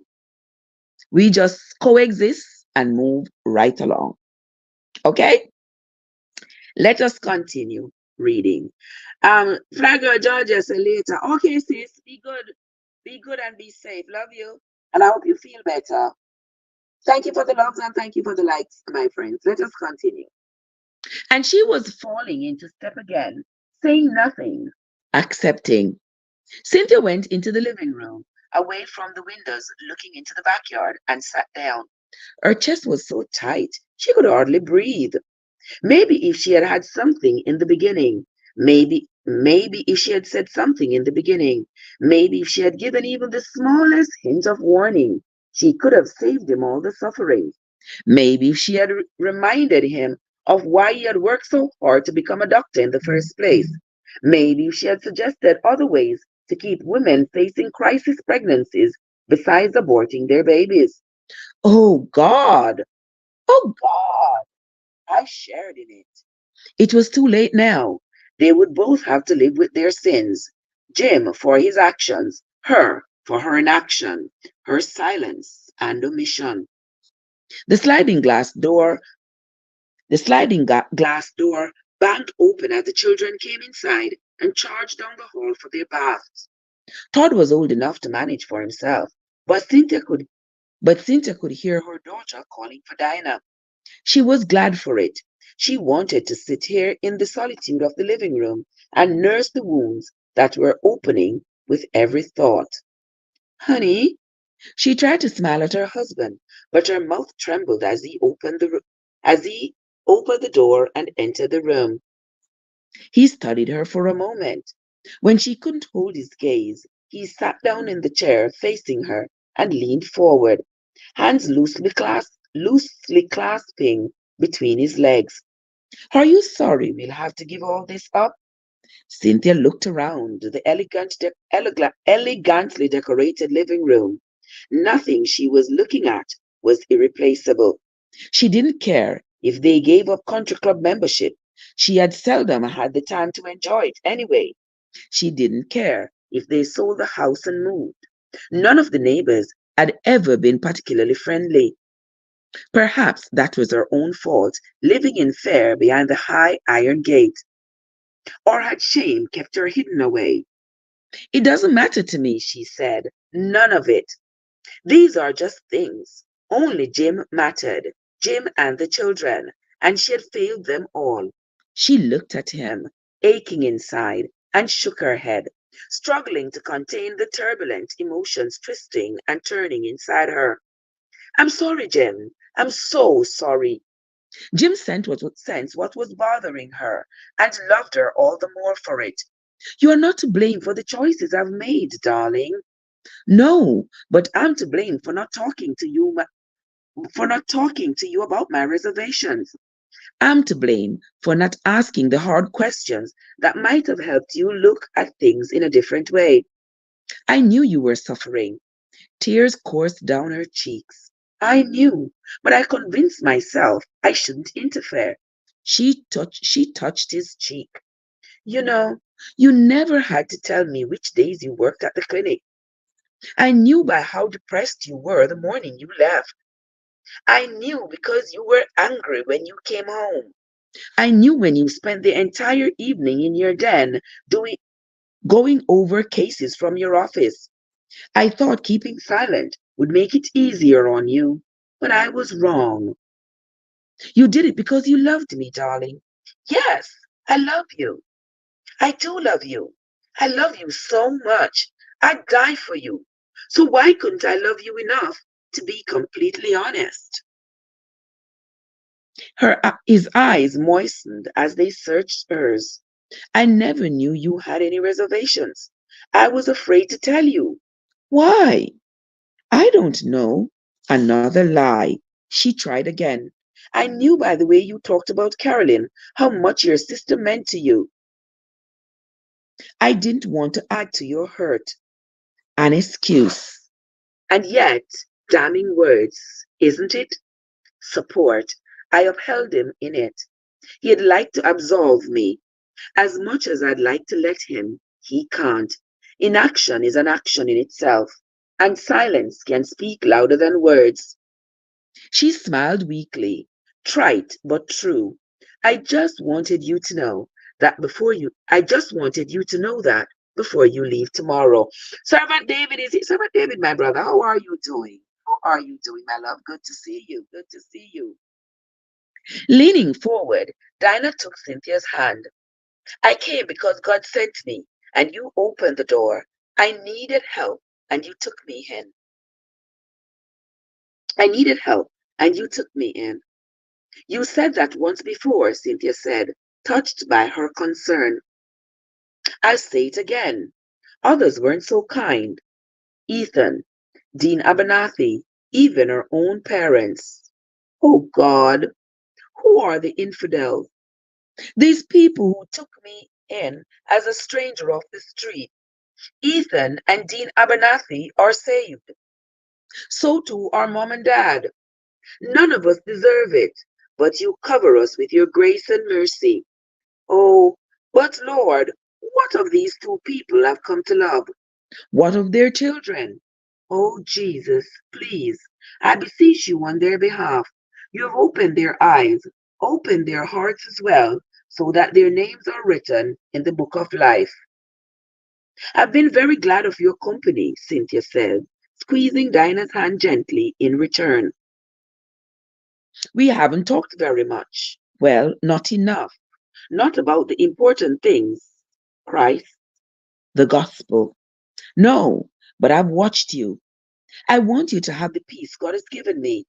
We just coexist and move right along. Okay? Let us continue reading. Flagger Georgia said later, okay, sis, be good. Be good and be safe. Love you. And I hope you feel better. Thank you for the loves and thank you for the likes, my friends. Let us continue. And she was falling into step again, saying nothing, accepting. Cynthia went into the living room, away from the windows, looking into the backyard, and sat down. Her chest was so tight, she could hardly breathe. Maybe if she had had something in the beginning, Maybe if she had said something in the beginning, maybe if she had given even the smallest hint of warning, she could have saved him all the suffering. Maybe if she had reminded him of why he had worked so hard to become a doctor in the first place. Maybe if she had suggested other ways to keep women facing crisis pregnancies besides aborting their babies. Oh God! Oh God! I shared in it. It was too late now. They would both have to live with their sins. Jim for his actions, her for her inaction, her silence and omission. The sliding glass door, the sliding glass door banged open as the children came inside and charged down the hall for their baths. Todd was old enough to manage for himself, but Cynthia could hear her daughter calling for Dinah. She was glad for it. She wanted to sit here in the solitude of the living room and nurse the wounds that were opening with every thought. Honey, she tried to smile at her husband, but her mouth trembled as he opened the door and entered the room. He studied her for a moment. When she couldn't hold his gaze, he sat down in the chair facing her and leaned forward, hands loosely clasping between his legs. Are you sorry we'll have to give all this up? Cynthia looked around the elegantly decorated living room. Nothing she was looking at was irreplaceable. She didn't care if they gave up country club membership. She had seldom had the time to enjoy it anyway. She didn't care if they sold the house and moved. None of the neighbors had ever been particularly friendly. Perhaps that was her own fault, living in fear behind the high iron gate. Or had shame kept her hidden away? It doesn't matter to me, she said. None of it. These are just things. Only Jim mattered. Jim and the children. And she had failed them all. She looked at him, aching inside, and shook her head, struggling to contain the turbulent emotions twisting and turning inside her. I'm sorry, Jim. I'm so sorry. Jim sensed what was bothering her and loved her all the more for it. You are not to blame for the choices I've made, darling. No, but I'm to blame for not talking to you about my reservations. I'm to blame for not asking the hard questions that might have helped you look at things in a different way. I knew you were suffering. Tears coursed down her cheeks. I knew, but I convinced myself I shouldn't interfere. She touched his cheek. You know, you never had to tell me which days you worked at the clinic. I knew by how depressed you were the morning you left. I knew because you were angry when you came home. I knew when you spent the entire evening in your den doing going over cases from your office. I thought keeping silent would make it easier on you, but I was wrong. You did it because you loved me, darling. Yes, I love you. I do love you. I love you so much. I'd die for you. So why couldn't I love you enough to be completely honest? His eyes moistened as they searched hers. I never knew you had any reservations. I was afraid to tell you. Why? I don't know. Another lie. She tried again. I knew by the way you talked about Carolyn how much your sister meant to you. I didn't want to add to your hurt. An excuse. And yet, damning words, isn't it? Support. I upheld him in it. He'd like to absolve me. As much as I'd like to let him, he can't. Inaction is an action in itself, and silence can speak louder than words. She smiled weakly, trite but true. I just wanted you to know that before you leave tomorrow. Servant David is here. Servant David, my brother, how are you doing? How are you doing, my love? Good to see you. Good to see you. Leaning forward, Dinah took Cynthia's hand. I came because God sent me, and you opened the door. I needed help, and you took me in. I needed help, and you took me in. You said that once before, Cynthia said, touched by her concern. I'll say it again. Others weren't so kind. Ethan, Dean Abernathy, even our own parents. Oh God, who are the infidels? These people who took me in as a stranger off the street. Ethan and Dean Abernathy are saved. So too are mom and dad. None of us deserve it, but you cover us with your grace and mercy. Oh, but Lord, what of these two people I've come to love? What of their children? Oh, Jesus, please, I beseech you on their behalf. You have opened their eyes, opened their hearts as well, so that their names are written in the book of life. I've been very glad of your company, Cynthia said, squeezing Dinah's hand gently in return. We haven't talked very much. Well, not enough. Not about the important things. Christ, the gospel. No, but I've watched you. I want you to have the peace God has given me.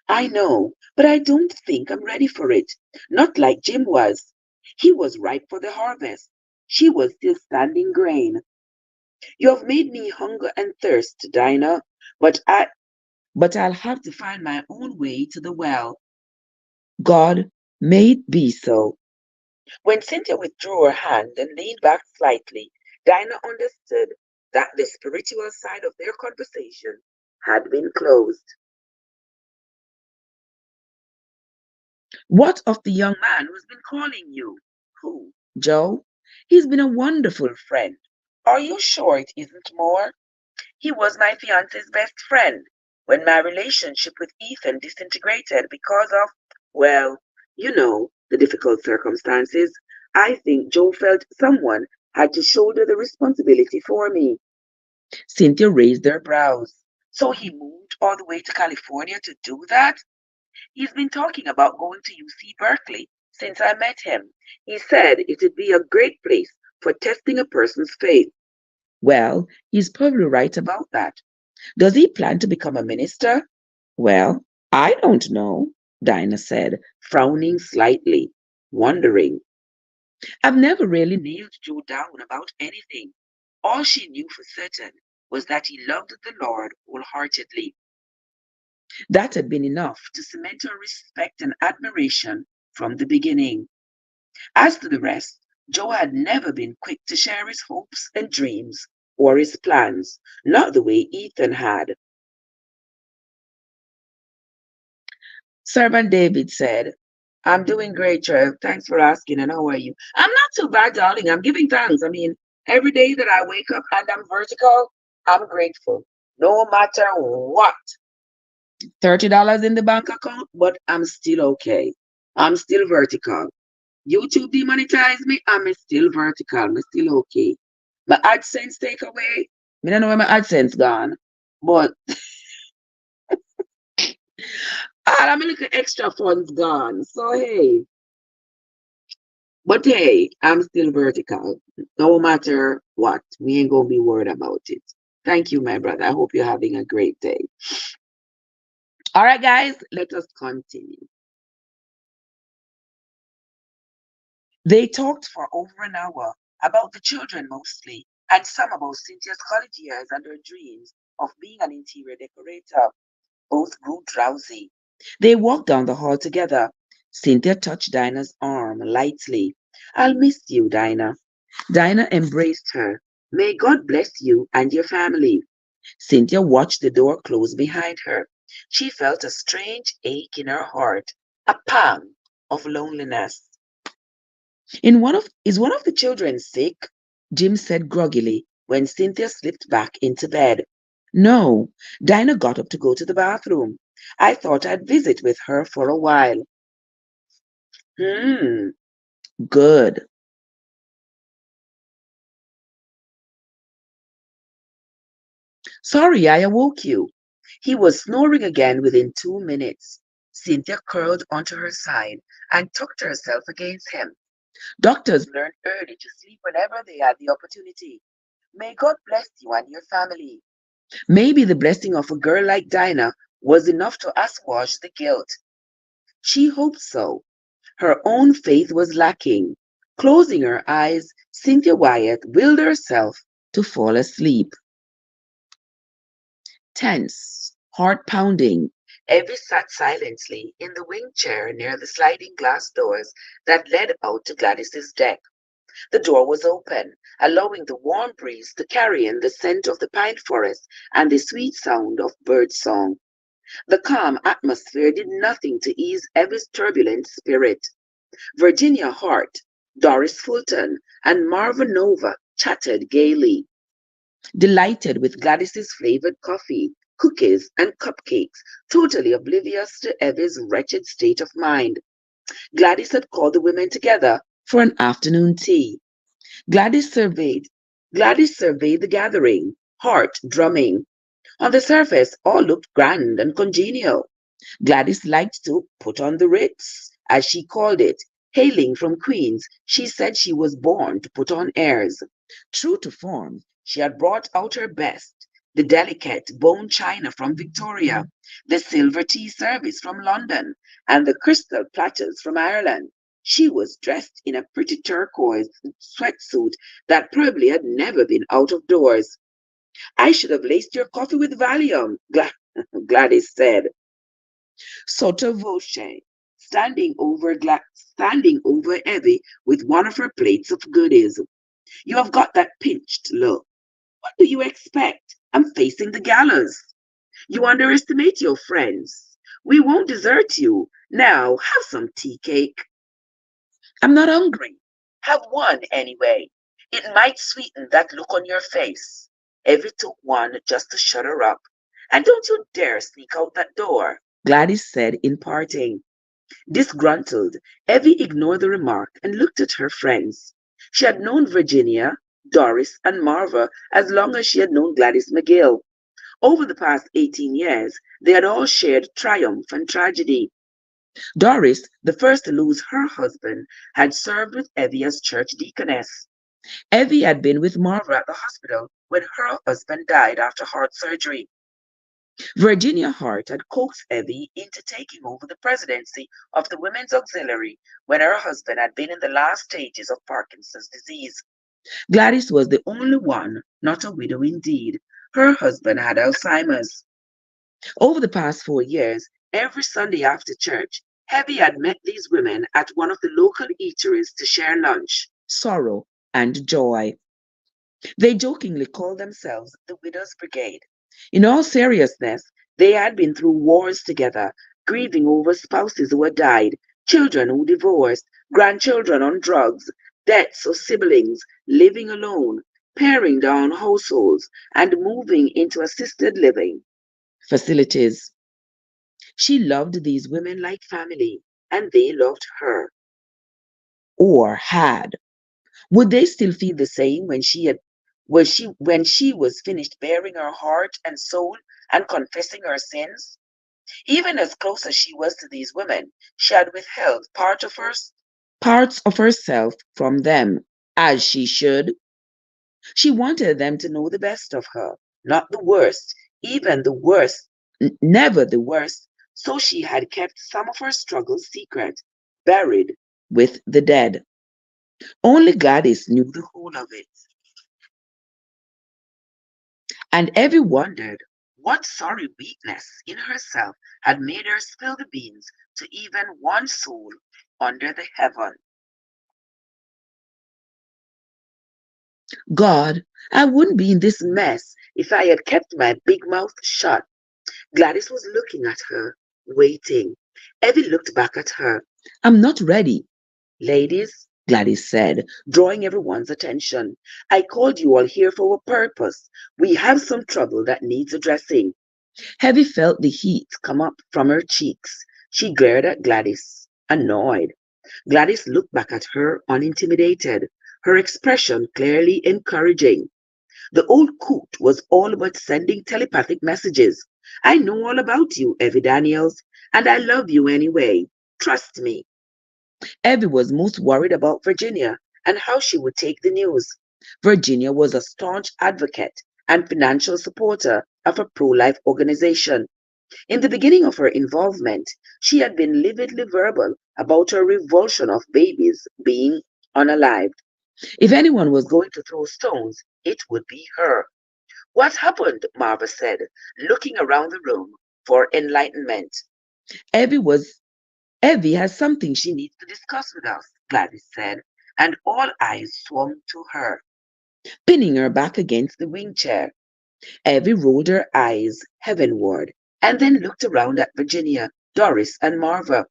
I know, but I don't think I'm ready for it. Not like Jim was. He was ripe for the harvest. She was still standing grain. You have made me hunger and thirst, Dinah, but I'll have to find my own way to the well. God, may it be so. When Cynthia withdrew her hand and leaned back slightly, Dinah understood that the spiritual side of their conversation had been closed. What of the young man who's been calling you? Who? Joe? He's been a wonderful friend. Are you sure it isn't more? He was my fiance's best friend when my relationship with Ethan disintegrated because of, well, you know, the difficult circumstances. I think Joe felt someone had to shoulder the responsibility for me. Cynthia raised her brows. So he moved all the way to California to do that? He's been talking about going to UC Berkeley since I met him. He said it'd be a great place for testing a person's faith. Well, he's probably right about that. Does he plan to become a minister? Well, I don't know, Dinah said, frowning slightly, wondering. I've never really nailed Joe down about anything. All she knew for certain was that he loved the Lord wholeheartedly. That had been enough to cement her respect and admiration from the beginning. As to the rest, Joe had never been quick to share his hopes and dreams or his plans, not the way Ethan had. Servant David said, I'm doing great, Trev. Thanks for asking, and how are you? I'm not too bad, darling. I'm giving thanks. I mean, every day that I wake up and I'm vertical, I'm grateful. No matter what. $30 in the bank account, but I'm still okay. I'm still vertical. YouTube demonetized me, I'm still vertical. I'm still okay. My AdSense take away. I don't know where my AdSense gone. But all my little extra funds gone. So hey. But hey, I'm still vertical. No matter what. We ain't gonna be worried about it. Thank you, my brother. I hope you're having a great day. All right, guys, let us continue. They talked for over an hour about the children mostly, and some about Cynthia's college years and her dreams of being an interior decorator. Both grew drowsy. They walked down the hall together. Cynthia touched Dinah's arm lightly. I'll miss you, Dinah. Dinah embraced her. May God bless you and your family. Cynthia watched the door close behind her. She felt a strange ache in her heart, a pang of loneliness. Is one of the children sick? Jim said groggily when Cynthia slipped back into bed. No, Dinah got up to go to the bathroom. I thought I'd visit with her for a while. Hmm, good. Sorry I awoke you. He was snoring again within 2 minutes. Cynthia curled onto her side and tucked herself against him. Doctors learned early to sleep whenever they had the opportunity. May God bless you and your family. Maybe the blessing of a girl like Dinah was enough to assuage the guilt. She hoped so. Her own faith was lacking. Closing her eyes, Cynthia Wyatt willed herself to fall asleep. Tense, heart pounding, Evie sat silently in the wing chair near the sliding glass doors that led out to Gladys's deck. The door was open, allowing the warm breeze to carry in the scent of the pine forest and the sweet sound of bird song. The calm atmosphere did nothing to ease Evie's turbulent spirit. Virginia Hart, Doris Fulton, and Marva Nova chatted gaily, delighted with Gladys's flavored coffee, cookies, and cupcakes, totally oblivious to Evie's wretched state of mind. Gladys had called the women together for an afternoon tea. Gladys surveyed Gladys surveyed the gathering, Hart drumming. On the surface, all looked grand and congenial. Gladys liked to put on the Ritz, as she called it. Hailing from Queens, she said she was born to put on airs. True to form, she had brought out her best, the delicate bone china from Victoria, the silver tea service from London, and the crystal platters from Ireland. She was dressed in a pretty turquoise sweatsuit that probably had never been out of doors. I should have laced your coffee with Valium, Gladys said, sotto voce, standing over Evie with one of her plates of goodies. You have got that pinched look. What do you expect? I'm facing the gallows. You underestimate your friends. We won't desert you. Now have some tea cake. I'm not hungry. Have one anyway. It might sweeten that look on your face. Evie took one just to shut her up. And don't you dare sneak out that door, Gladys said in parting. Disgruntled, Evie ignored the remark and looked at her friends. She had known Virginia, Doris, and Marva as long as she had known Gladys McGill. Over the past 18 years, they had all shared triumph and tragedy. Doris, the first to lose her husband, had served with Evie as church deaconess. Evie had been with Marva at the hospital when her husband died after heart surgery. Virginia Hart had coaxed Evie into taking over the presidency of the Women's Auxiliary when her husband had been in the last stages of Parkinson's disease. Gladys was the only one, not a widow indeed. Her husband had Alzheimer's. Over the past 4 years, every Sunday after church, Evie had met these women at one of the local eateries to share lunch, sorrow, and joy. They jokingly called themselves the Widows' Brigade. In all seriousness, they had been through wars together, grieving over spouses who had died, children who divorced, grandchildren on drugs, deaths of siblings, living alone, paring down households, and moving into assisted living facilities. She loved these women like family, and they loved her, or had. Would they still feel the same when she was finished baring her heart and soul and confessing her sins? Even as close as she was to these women, she had withheld parts of herself from them, as she should. She wanted them to know the best of her, not the worst, even the worst, never the worst. So she had kept some of her struggles secret, buried with the dead. Only Gladys knew the whole of it. And Evie wondered what sorry weakness in herself had made her spill the beans to even one soul under the heaven. God, I wouldn't be in this mess if I had kept my big mouth shut. Gladys was looking at her, waiting. Evie looked back at her. I'm not ready. Ladies, Gladys said, drawing everyone's attention. I called you all here for a purpose. We have some trouble that needs addressing. Evie felt the heat come up from her cheeks. She glared at Gladys, annoyed. Gladys looked back at her unintimidated, her expression clearly encouraging. The old coot was all about sending telepathic messages. I know all about you, Evie Daniels, and I love you anyway. Trust me. Evie was most worried about Virginia and how she would take the news. Virginia was a staunch advocate and financial supporter of a pro-life organization. In the beginning of her involvement, she had been lividly verbal about her revulsion of babies being unalived. If anyone was going to throw stones, it would be her. What happened? Marva said, looking around the room for enlightenment. Evie was Evie has something she needs to discuss with us, Gladys said, and all eyes swung to her, pinning her back against the wing chair. Evie rolled her eyes heavenward and then looked around at Virginia, Doris, and Marva.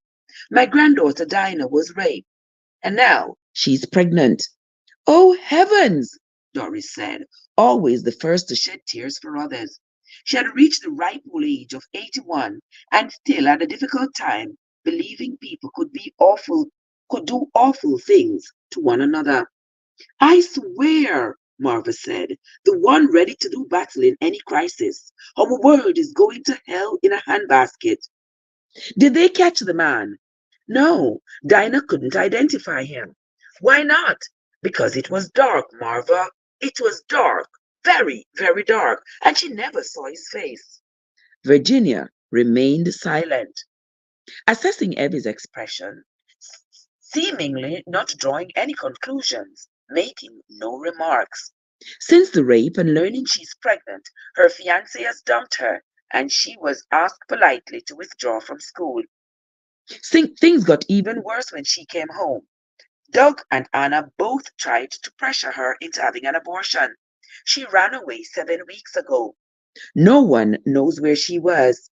My granddaughter Dinah was raped, and now she's pregnant. Oh, heavens! Doris said, always the first to shed tears for others. She had reached the ripe old age of 81 and still had a difficult time believing people could do awful things to one another. I swear, Marva said, the one ready to do battle in any crisis. Our world is going to hell in a handbasket. Did they catch the man? No, Dinah couldn't identify him. Why not? Because it was dark, Marva. It was dark, very, very dark, and she never saw his face. Virginia remained silent, assessing Evie's expression, seemingly not drawing any conclusions, making no remarks. Since the rape and learning she's pregnant, her fiancé has dumped her, and she was asked politely to withdraw from school. Things got even worse when she came home. Doug and Anna both tried to pressure her into having an abortion. She ran away 7 weeks ago. No one knows where she was.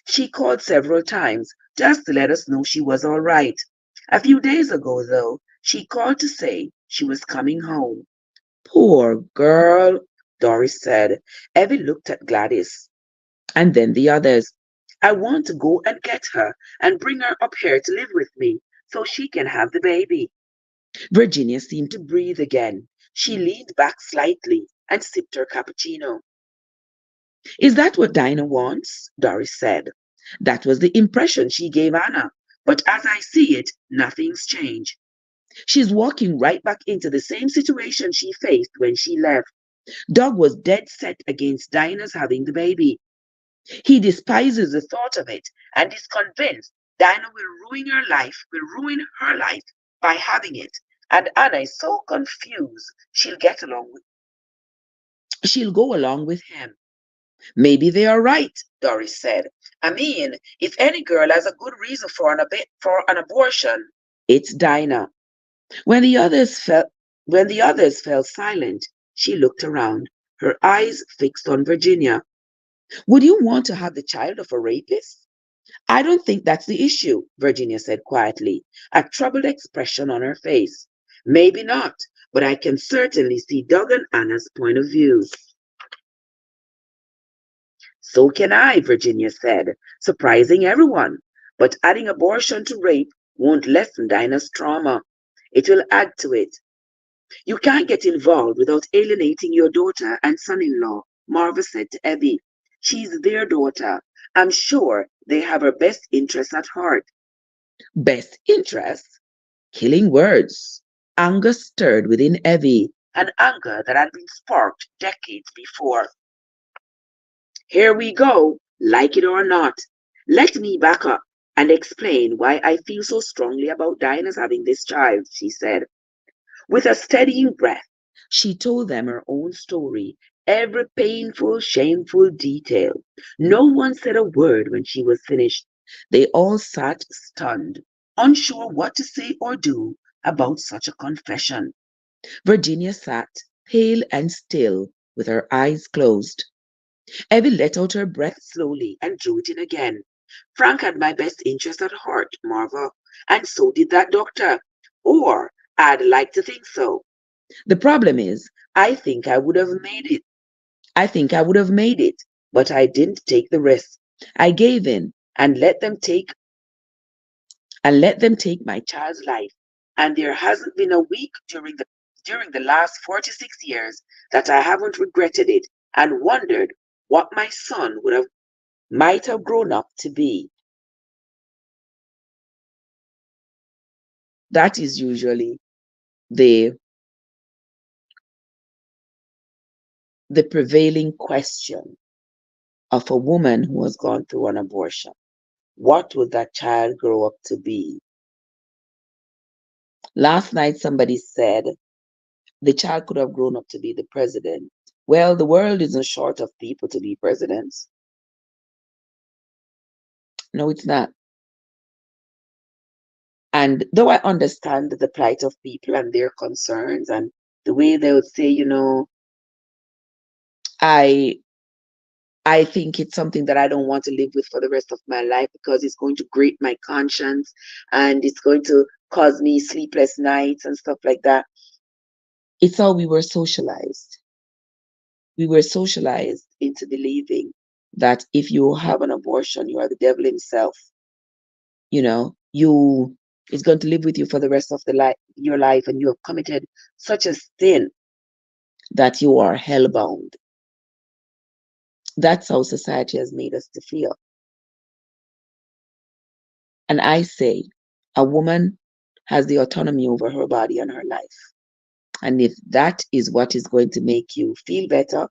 She called several times just to let us know she was all right. A few days ago, though, she called to say she was coming home. Poor girl, Doris said. Evie looked at Gladys and then the others. I want to go and get her and bring her up here to live with me so she can have the baby. Virginia seemed to breathe again. She leaned back slightly and sipped her cappuccino. Is that what Dinah wants? Doris said. That was the impression she gave Anna. But as I see it, nothing's changed. She's walking right back into the same situation she faced when she left. Doug was dead set against Dinah's having the baby. He despises the thought of it and is convinced Dinah will ruin her life by having it. And Anna is so confused she'll go along with him. Maybe they are right, Doris said. I mean, if any girl has a good reason for an abortion, it's Dinah. When the others fell when the others fell silent, she looked around, her eyes fixed on Virginia. Would you want to have the child of a rapist? I don't think that's the issue, Virginia said quietly, a troubled expression on her face. Maybe not, but I can certainly see Doug and Anna's point of view. So can I, Virginia said, surprising everyone. But adding abortion to rape won't lessen Dinah's trauma. It will add to it. You can't get involved without alienating your daughter and son-in-law, Marva said to Evie. She's their daughter. I'm sure they have her best interests at heart. Best interests? Killing words. Anger stirred within Evie, an anger that had been sparked decades before. Here we go, like it or not. Let me back up and explain why I feel so strongly about Dinah's having this child, she said. With a steadying breath, she told them her own story, every painful, shameful detail. No one said a word when she was finished. They all sat stunned, unsure what to say or do about such a confession. Virginia sat, pale and still, with her eyes closed. Evie let out her breath slowly and drew it in again. Frank had my best interest at heart, Marva, and so did that doctor. Or I'd like to think so. The problem is, I think I would have made it. I think I would have made it, but I didn't take the risk. I gave in and let them take my child's life. And there hasn't been a week during the last 46 years that I haven't regretted it and wondered what my son would have might have grown up to be. That is usually the the prevailing question of a woman who has gone through an abortion. What would that child grow up to be? Last night, somebody said the child could have grown up to be the president. Well, the world isn't short of people to be presidents. No, it's not. And though I understand the plight of people and their concerns and the way they would say, I I think it's something that I don't want to live with for the rest of my life because it's going to grate my conscience and it's going to cause me sleepless nights and stuff like that. It's how we were socialized. We were socialized into believing that if you have an abortion, you are the devil himself. You is going to live with you for the rest of your life, and you have committed such a sin that you are hellbound. That's how society has made us to feel. And I say, a woman has the autonomy over her body and her life. And if that is what is going to make you feel better,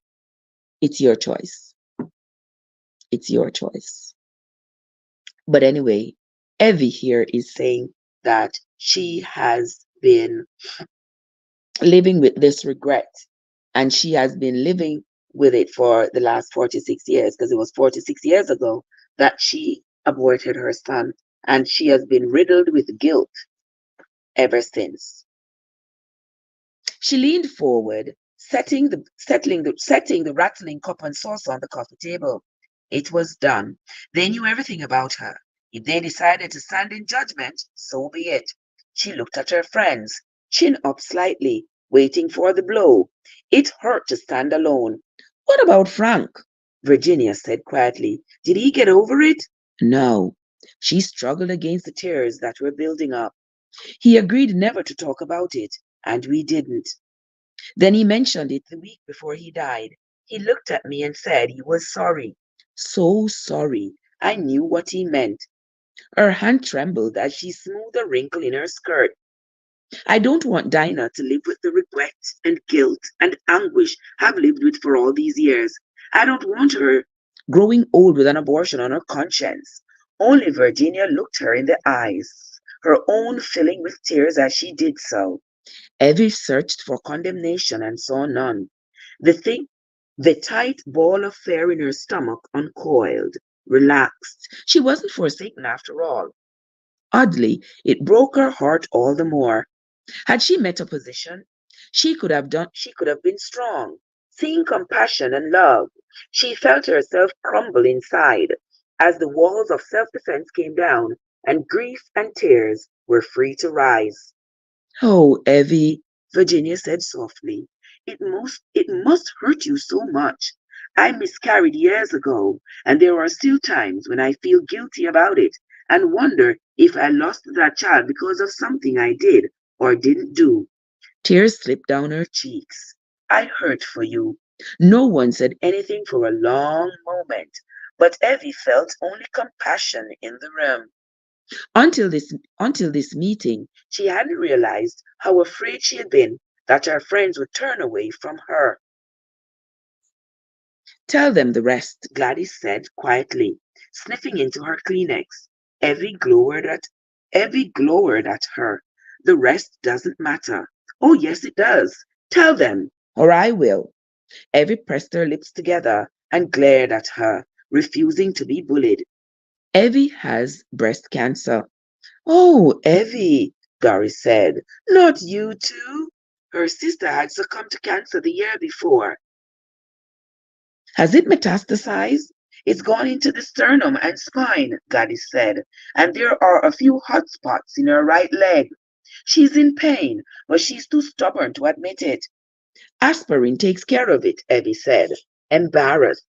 it's your choice. It's your choice. But anyway, Evie here is saying that she has been living with this regret and she has been living with it for the last 46 years because it was 46 years ago that she aborted her son and she has been riddled with guilt ever since. She leaned forward, setting the rattling cup and saucer on the coffee table. It was done. They knew everything about her. If they decided to stand in judgment, so be it. She looked at her friends, chin up slightly, waiting for the blow. It hurt to stand alone. What about Frank? Virginia said quietly. Did he get over it? No. She struggled against the tears that were building up. He agreed never to talk about it, and we didn't. Then he mentioned it the week before he died. He looked at me and said he was sorry. So sorry. I knew what he meant. Her hand trembled as she smoothed a wrinkle in her skirt. I don't want Dinah to live with the regret and guilt and anguish I've lived with for all these years. I don't want her growing old with an abortion on her conscience. Only Virginia looked her in the eyes, her own filling with tears as she did so. Evie searched for condemnation and saw none. The tight ball of fear in her stomach uncoiled, relaxed. She wasn't forsaken after all. Oddly, it broke her heart all the more. Had she met opposition, she could have been strong. Seeing compassion and love, she felt herself crumble inside as the walls of self-defense came down and grief and tears were free to rise. Oh, Evie, Virginia said softly, it must hurt you so much. I miscarried years ago, and there are still times when I feel guilty about it and wonder if I lost that child because of something I did or didn't do. Tears slipped down her cheeks. I hurt for you. No one said anything for a long moment, but Evie felt only compassion in the room. Until this meeting, she hadn't realized how afraid she had been that her friends would turn away from her. Tell them the rest, Gladys said quietly, sniffing into her Kleenex. Evie glowered at her. The rest doesn't matter. Oh, yes, it does. Tell them, or I will. Evie pressed her lips together and glared at her, refusing to be bullied. Evie has breast cancer. Oh, Evie, Doris said. Not you too. Her sister had succumbed to cancer the year before. Has it metastasized? It's gone into the sternum and spine, Gladys said, and there are a few hot spots in her right leg. She's in pain, but she's too stubborn to admit it. Aspirin takes care of it, Evie said, embarrassed.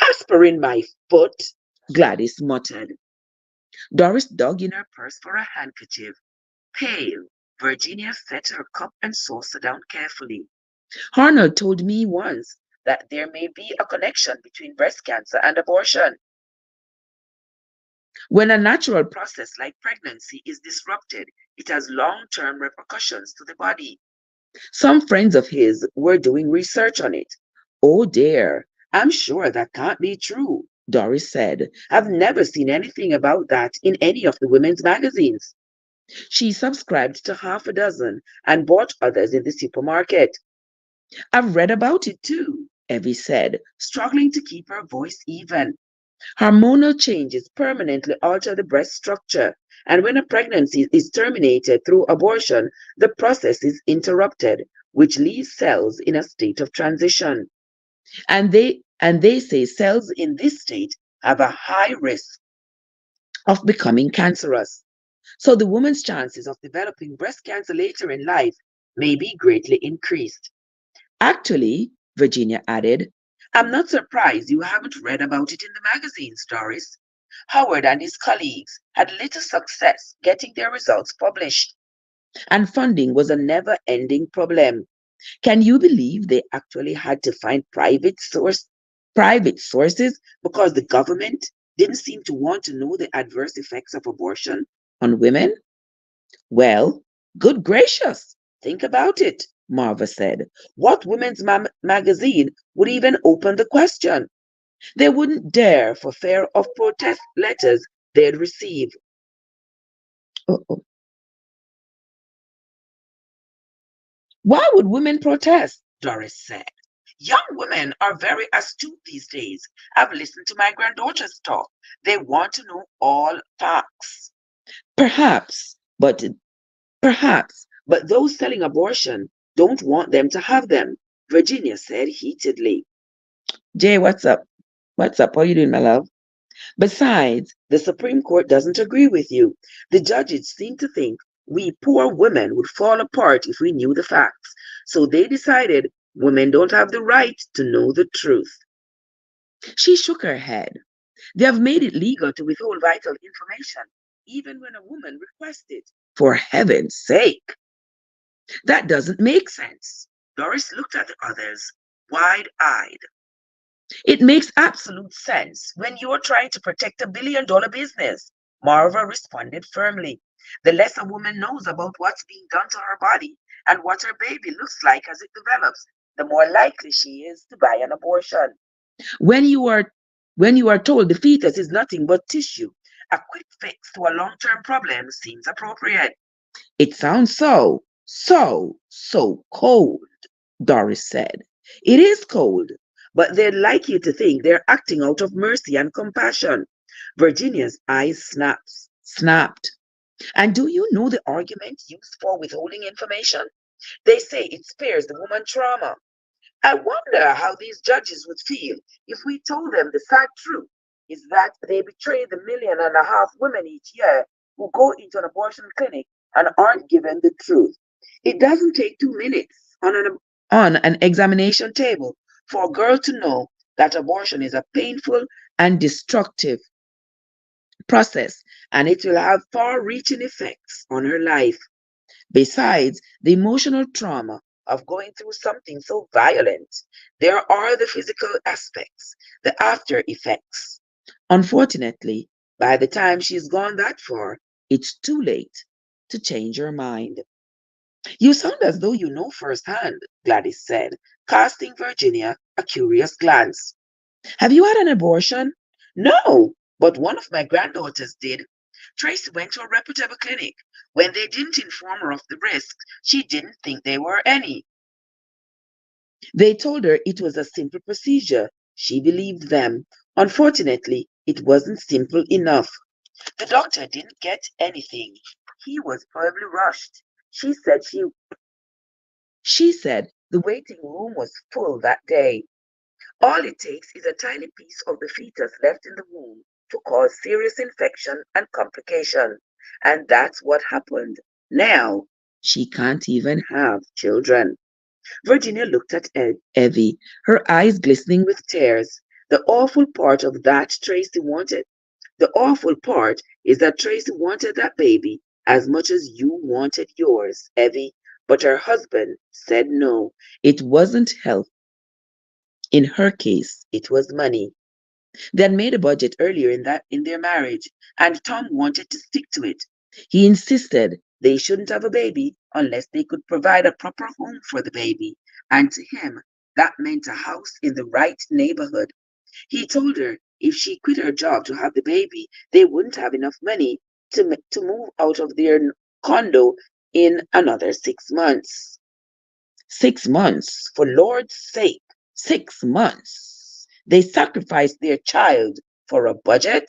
Aspirin, my foot, Gladys muttered. Doris dug in her purse for a handkerchief. Pale, Virginia set her cup and saucer down carefully. Arnold told me once that there may be a connection between breast cancer and abortion. When a natural process like pregnancy is disrupted, it has long-term repercussions to the body. Some friends of his were doing research on it. Oh dear, I'm sure that can't be true, Doris said. I've never seen anything about that in any of the women's magazines. She subscribed to half a dozen and bought others in the supermarket. I've read about it too, Evie said, struggling to keep her voice even. Hormonal changes permanently alter the breast structure, and when a pregnancy is terminated through abortion, the process is interrupted, which leaves cells in a state of transition. And they say cells in this state have a high risk of becoming cancerous. So the woman's chances of developing breast cancer later in life may be greatly increased. Actually, Virginia added, I'm not surprised you haven't read about it in the magazines, Doris. Howard and his colleagues had little success getting their results published, and funding was a never ending problem. Can you believe they actually had to find private sources because the government didn't seem to want to know the adverse effects of abortion on women? Well, good gracious, think about it, Marva said. What women's magazine would even open the question? They wouldn't dare for fear of protest letters they'd receive. Uh-oh. Why would women protest? Doris said. Young women are very astute these days. I've listened to my granddaughters talk. They want to know all facts. Perhaps, but perhaps, but those selling abortion don't want them to have them, Virginia said heatedly. Jay, what's up? What's up? How are you doing, my love? Besides, the Supreme Court doesn't agree with you. The judges seem to think we poor women would fall apart if we knew the facts. So they decided women don't have the right to know the truth. She shook her head. They have made it legal to withhold vital information, even when a woman requests it. For heaven's sake. That doesn't make sense. Doris looked at the others, wide-eyed. It makes absolute sense when you're trying to protect $1 billion business, Marva responded firmly. The less a woman knows about what's being done to her body and what her baby looks like as it develops, the more likely she is to buy an abortion. When you are when you are told the fetus is nothing but tissue, a quick fix to a long-term problem seems appropriate. It sounds so cold, Doris said. It is cold, but they'd like you to think they're acting out of mercy and compassion. Virginia's eyes snapped. And do you know the argument used for withholding information? They say it spares the woman trauma. I wonder how these judges would feel if we told them the sad truth is that they betray the 1.5 million women each year who go into an abortion clinic and aren't given the truth. It doesn't take 2 minutes on an examination table for a girl to know that abortion is a painful and destructive process and it will have far reaching effects on her life. Besides the emotional trauma of going through something so violent, there are the physical aspects, the after effects. Unfortunately, by the time she's gone that far, it's too late to change her mind. You sound as though you know firsthand, Gladys said, casting Virginia a curious glance. Have you had an abortion? No, but one of my granddaughters did. Tracy went to a reputable clinic. When they didn't inform her of the risks, she didn't think there were any. They told her it was a simple procedure. She believed them. Unfortunately, it wasn't simple enough. The doctor didn't get anything. He was probably rushed. She said the waiting room was full that day. All it takes is a tiny piece of the fetus left in the womb to cause serious infection and complication. And that's what happened. Now, she can't even have children. Virginia looked at Evie, her eyes glistening with tears. The awful part of that Tracy wanted, the awful part is that Tracy wanted that baby as much as you wanted yours, Evie. But her husband said no. It wasn't health. In her case, it was money. They had made a budget earlier in their marriage, and Tom wanted to stick to it. He insisted they shouldn't have a baby unless they could provide a proper home for the baby, and to him that meant a house in the right neighborhood. He told her if she quit her job to have the baby, they wouldn't have enough money to move out of their condo in another 6 months. 6 months, for Lord's sake, 6 months. They sacrificed their child for a budget.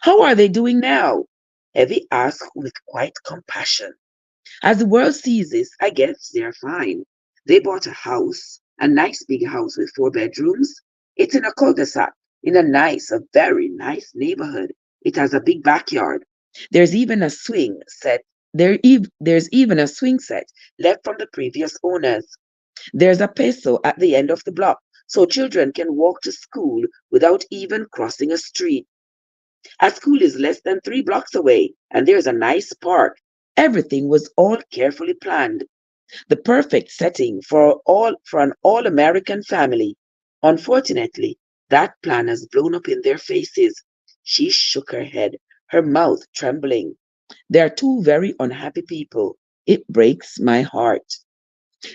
How are they doing now? Evie asked with quite compassion. As the world sees this, I guess they're fine. They bought a house, a nice big house with 4 bedrooms. It's in a cul-de-sac, in a very nice neighborhood. It has a big backyard. There's even a swing set. There's even a swing set left from the previous owners. There's a peso at the end of the block, so children can walk to school without even crossing a street. Our school is less than 3 blocks away, and there's a nice park. Everything was all carefully planned. The perfect setting for an all-American family. Unfortunately, that plan has blown up in their faces. She shook her head, her mouth trembling. They are two very unhappy people. It breaks my heart.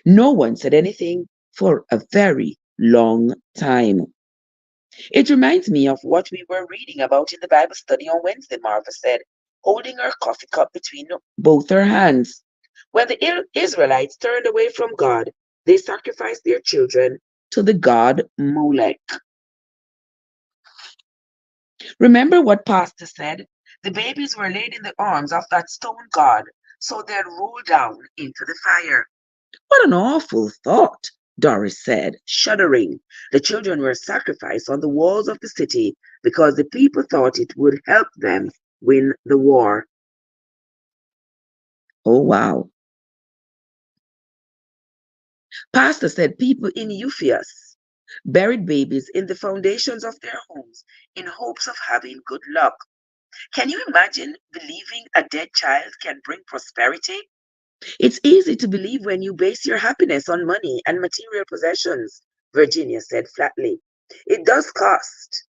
No one said anything for a very long time. It reminds me of what we were reading about in the Bible study on Wednesday, Marva said, holding her coffee cup between both her hands. When the Israelites turned away from God, they sacrificed their children to the god Molech. Remember what Pastor said? The babies were laid in the arms of that stone god, so they'd roll down into the fire. What an awful thought, Doris said, shuddering. The children were sacrificed on the walls of the city because the people thought it would help them win the war. Oh, wow. Pastor said people in Euphrates buried babies in the foundations of their homes in hopes of having good luck. Can you imagine believing a dead child can bring prosperity? It's easy to believe when you base your happiness on money and material possessions, Virginia said flatly. It does cost.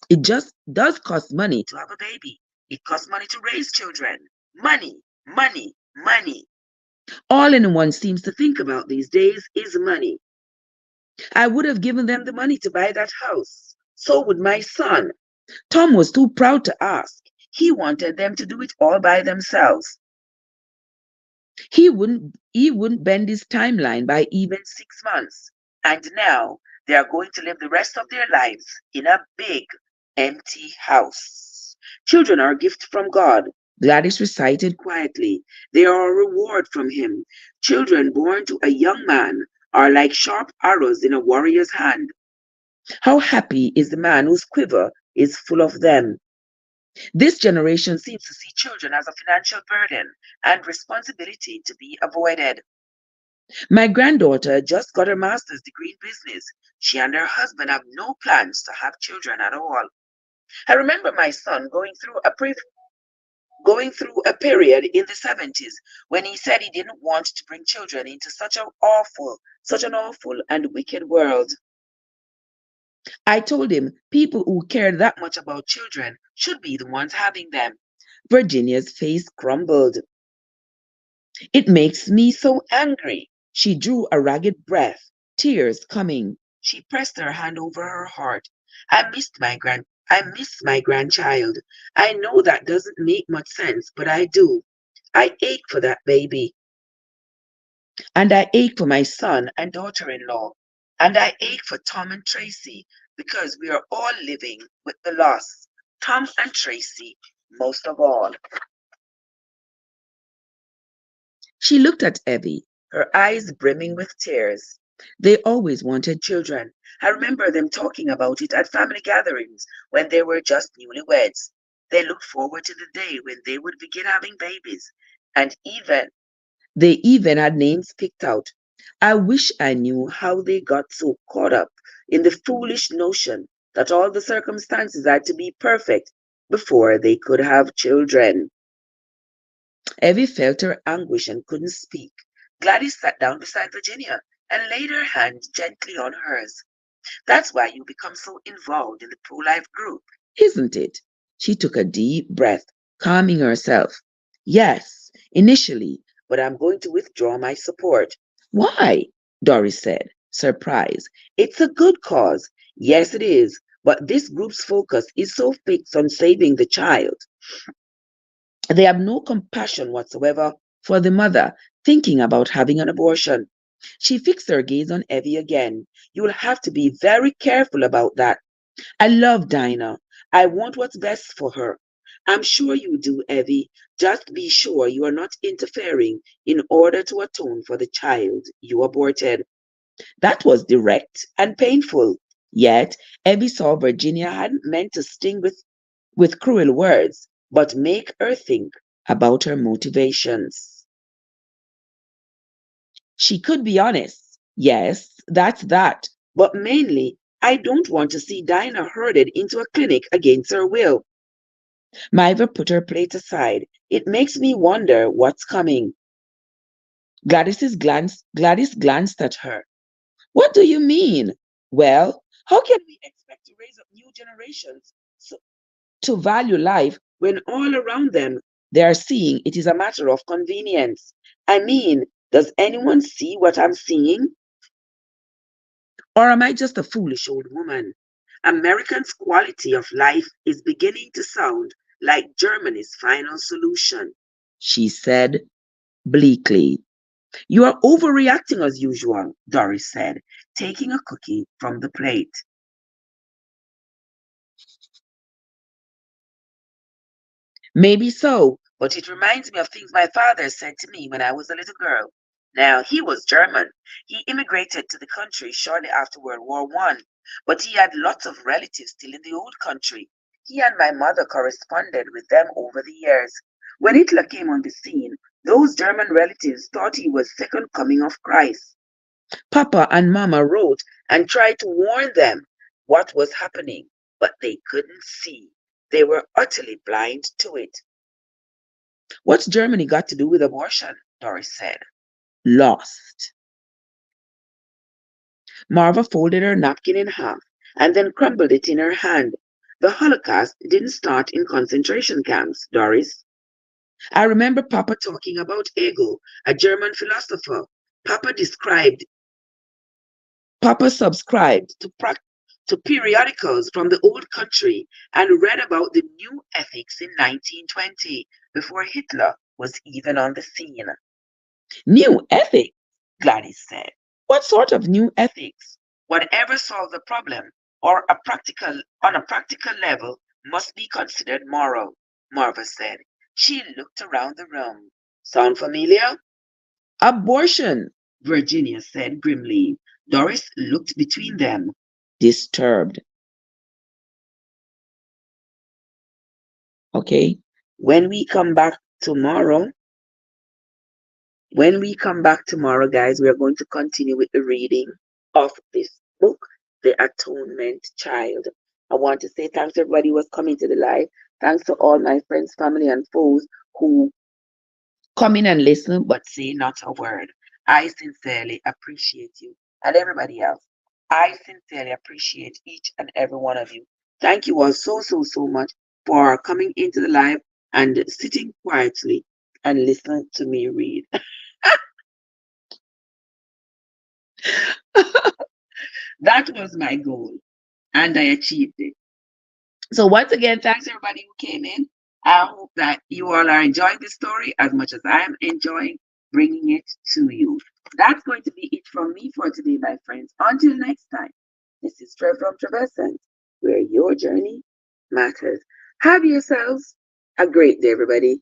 It just does cost money to have a baby. It costs money to raise children. Money, money, money. All anyone seems to think about these days is money. I would have given them the money to buy that house. So would my son. Tom was too proud to ask. He wanted them to do it all by themselves. He wouldn't bend his timeline by even 6 months. And now they are going to live the rest of their lives in a big, empty house. Children are a gift from God, Gladys recited quietly. They are a reward from him. Children born to a young man are like sharp arrows in a warrior's hand. How happy is the man whose quiver is full of them. This generation seems to see children as a financial burden and responsibility to be avoided. My granddaughter just got her master's degree in business. She and her husband have no plans to have children at all. I remember my son going through a period in the 70s when he said he didn't want to bring children into such an awful and wicked world. I told him people who cared that much about children should be the ones having them. Virginia's face crumbled. It makes me so angry. She drew a ragged breath, tears coming. She pressed her hand over her heart. I miss my grandchild. I know that doesn't make much sense, but I do. I ache for that baby. And I ache for my son and daughter-in-law. And I ache for Tom and Tracy because we are all living with the loss. Tom and Tracy, most of all. She looked at Evie, her eyes brimming with tears. They always wanted children. I remember them talking about it at family gatherings when they were just newlyweds. They looked forward to the day when they would begin having babies. And they even had names picked out. I wish I knew how they got so caught up in the foolish notion that all the circumstances had to be perfect before they could have children. Evie felt her anguish and couldn't speak. Gladys sat down beside Virginia and laid her hand gently on hers. That's why you become so involved in the pro-life group, isn't it? She took a deep breath, calming herself. Yes, initially, but I'm going to withdraw my support. Why? Doris said, surprised. It's a good cause. Yes, it is, but this group's focus is so fixed on saving the child. They have no compassion whatsoever for the mother thinking about having an abortion. She fixed her gaze on Evie again. You will have to be very careful about that. I love Dinah. I want what's best for her. I'm sure you do, Evie. Just be sure you are not interfering in order to atone for the child you aborted. That was direct and painful. Yet Evie saw Virginia hadn't meant to sting with cruel words, but make her think about her motivations. She could be honest. Yes, that's that. But mainly, I don't want to see Dinah herded into a clinic against her will. Miva put her plate aside. It makes me wonder what's coming. Gladys glanced at her. What do you mean? Well, how can we expect to raise up new generations to value life when all around them they are seeing it is a matter of convenience? I mean, does anyone see what I'm seeing? Or am I just a foolish old woman? Americans' quality of life is beginning to sound like Germany's final solution, she said bleakly. You are overreacting as usual, Doris said, taking a cookie from the plate. Maybe so, but it reminds me of things my father said to me when I was a little girl. Now, he was German. He immigrated to the country shortly after World War One, but he had lots of relatives still in the old country. He and my mother corresponded with them over the years. When Hitler came on the scene, those German relatives thought he was second coming of Christ. Papa and Mama wrote and tried to warn them what was happening, but they couldn't see. They were utterly blind to it. What's Germany got to do with abortion? Doris said. Lost. Marva folded her napkin in half and then crumbled it in her hand. The Holocaust didn't start in concentration camps, Doris. I remember Papa talking about Hegel, a German philosopher. Papa described Papa subscribed to periodicals from the old country and read about the new ethics in 1920 before Hitler was even on the scene. New ethics, Gladys said. What sort of new ethics? Whatever solves a problem or on a practical level must be considered moral, Marva said. She looked around the room. Sound familiar? Abortion, Virginia said grimly. Doris looked between them, disturbed. Okay. When we come back tomorrow, guys, we are going to continue with the reading of this book, The Atonement Child. I want to say thanks to everybody who was coming to the live. Thanks to all my friends, family, and foes who come in and listen but say not a word. I sincerely appreciate you and everybody else. I sincerely appreciate each and every one of you. Thank you all so much for coming into the live and sitting quietly and listening to me read. That was my goal and I achieved it. So once again, thanks everybody who came in. I hope that you all are enjoying this story as much as I am enjoying bringing it to you. That's going to be it from me for today, my friends. Until next time, this is Trev from Traversant, where your journey matters. Have yourselves a great day, everybody.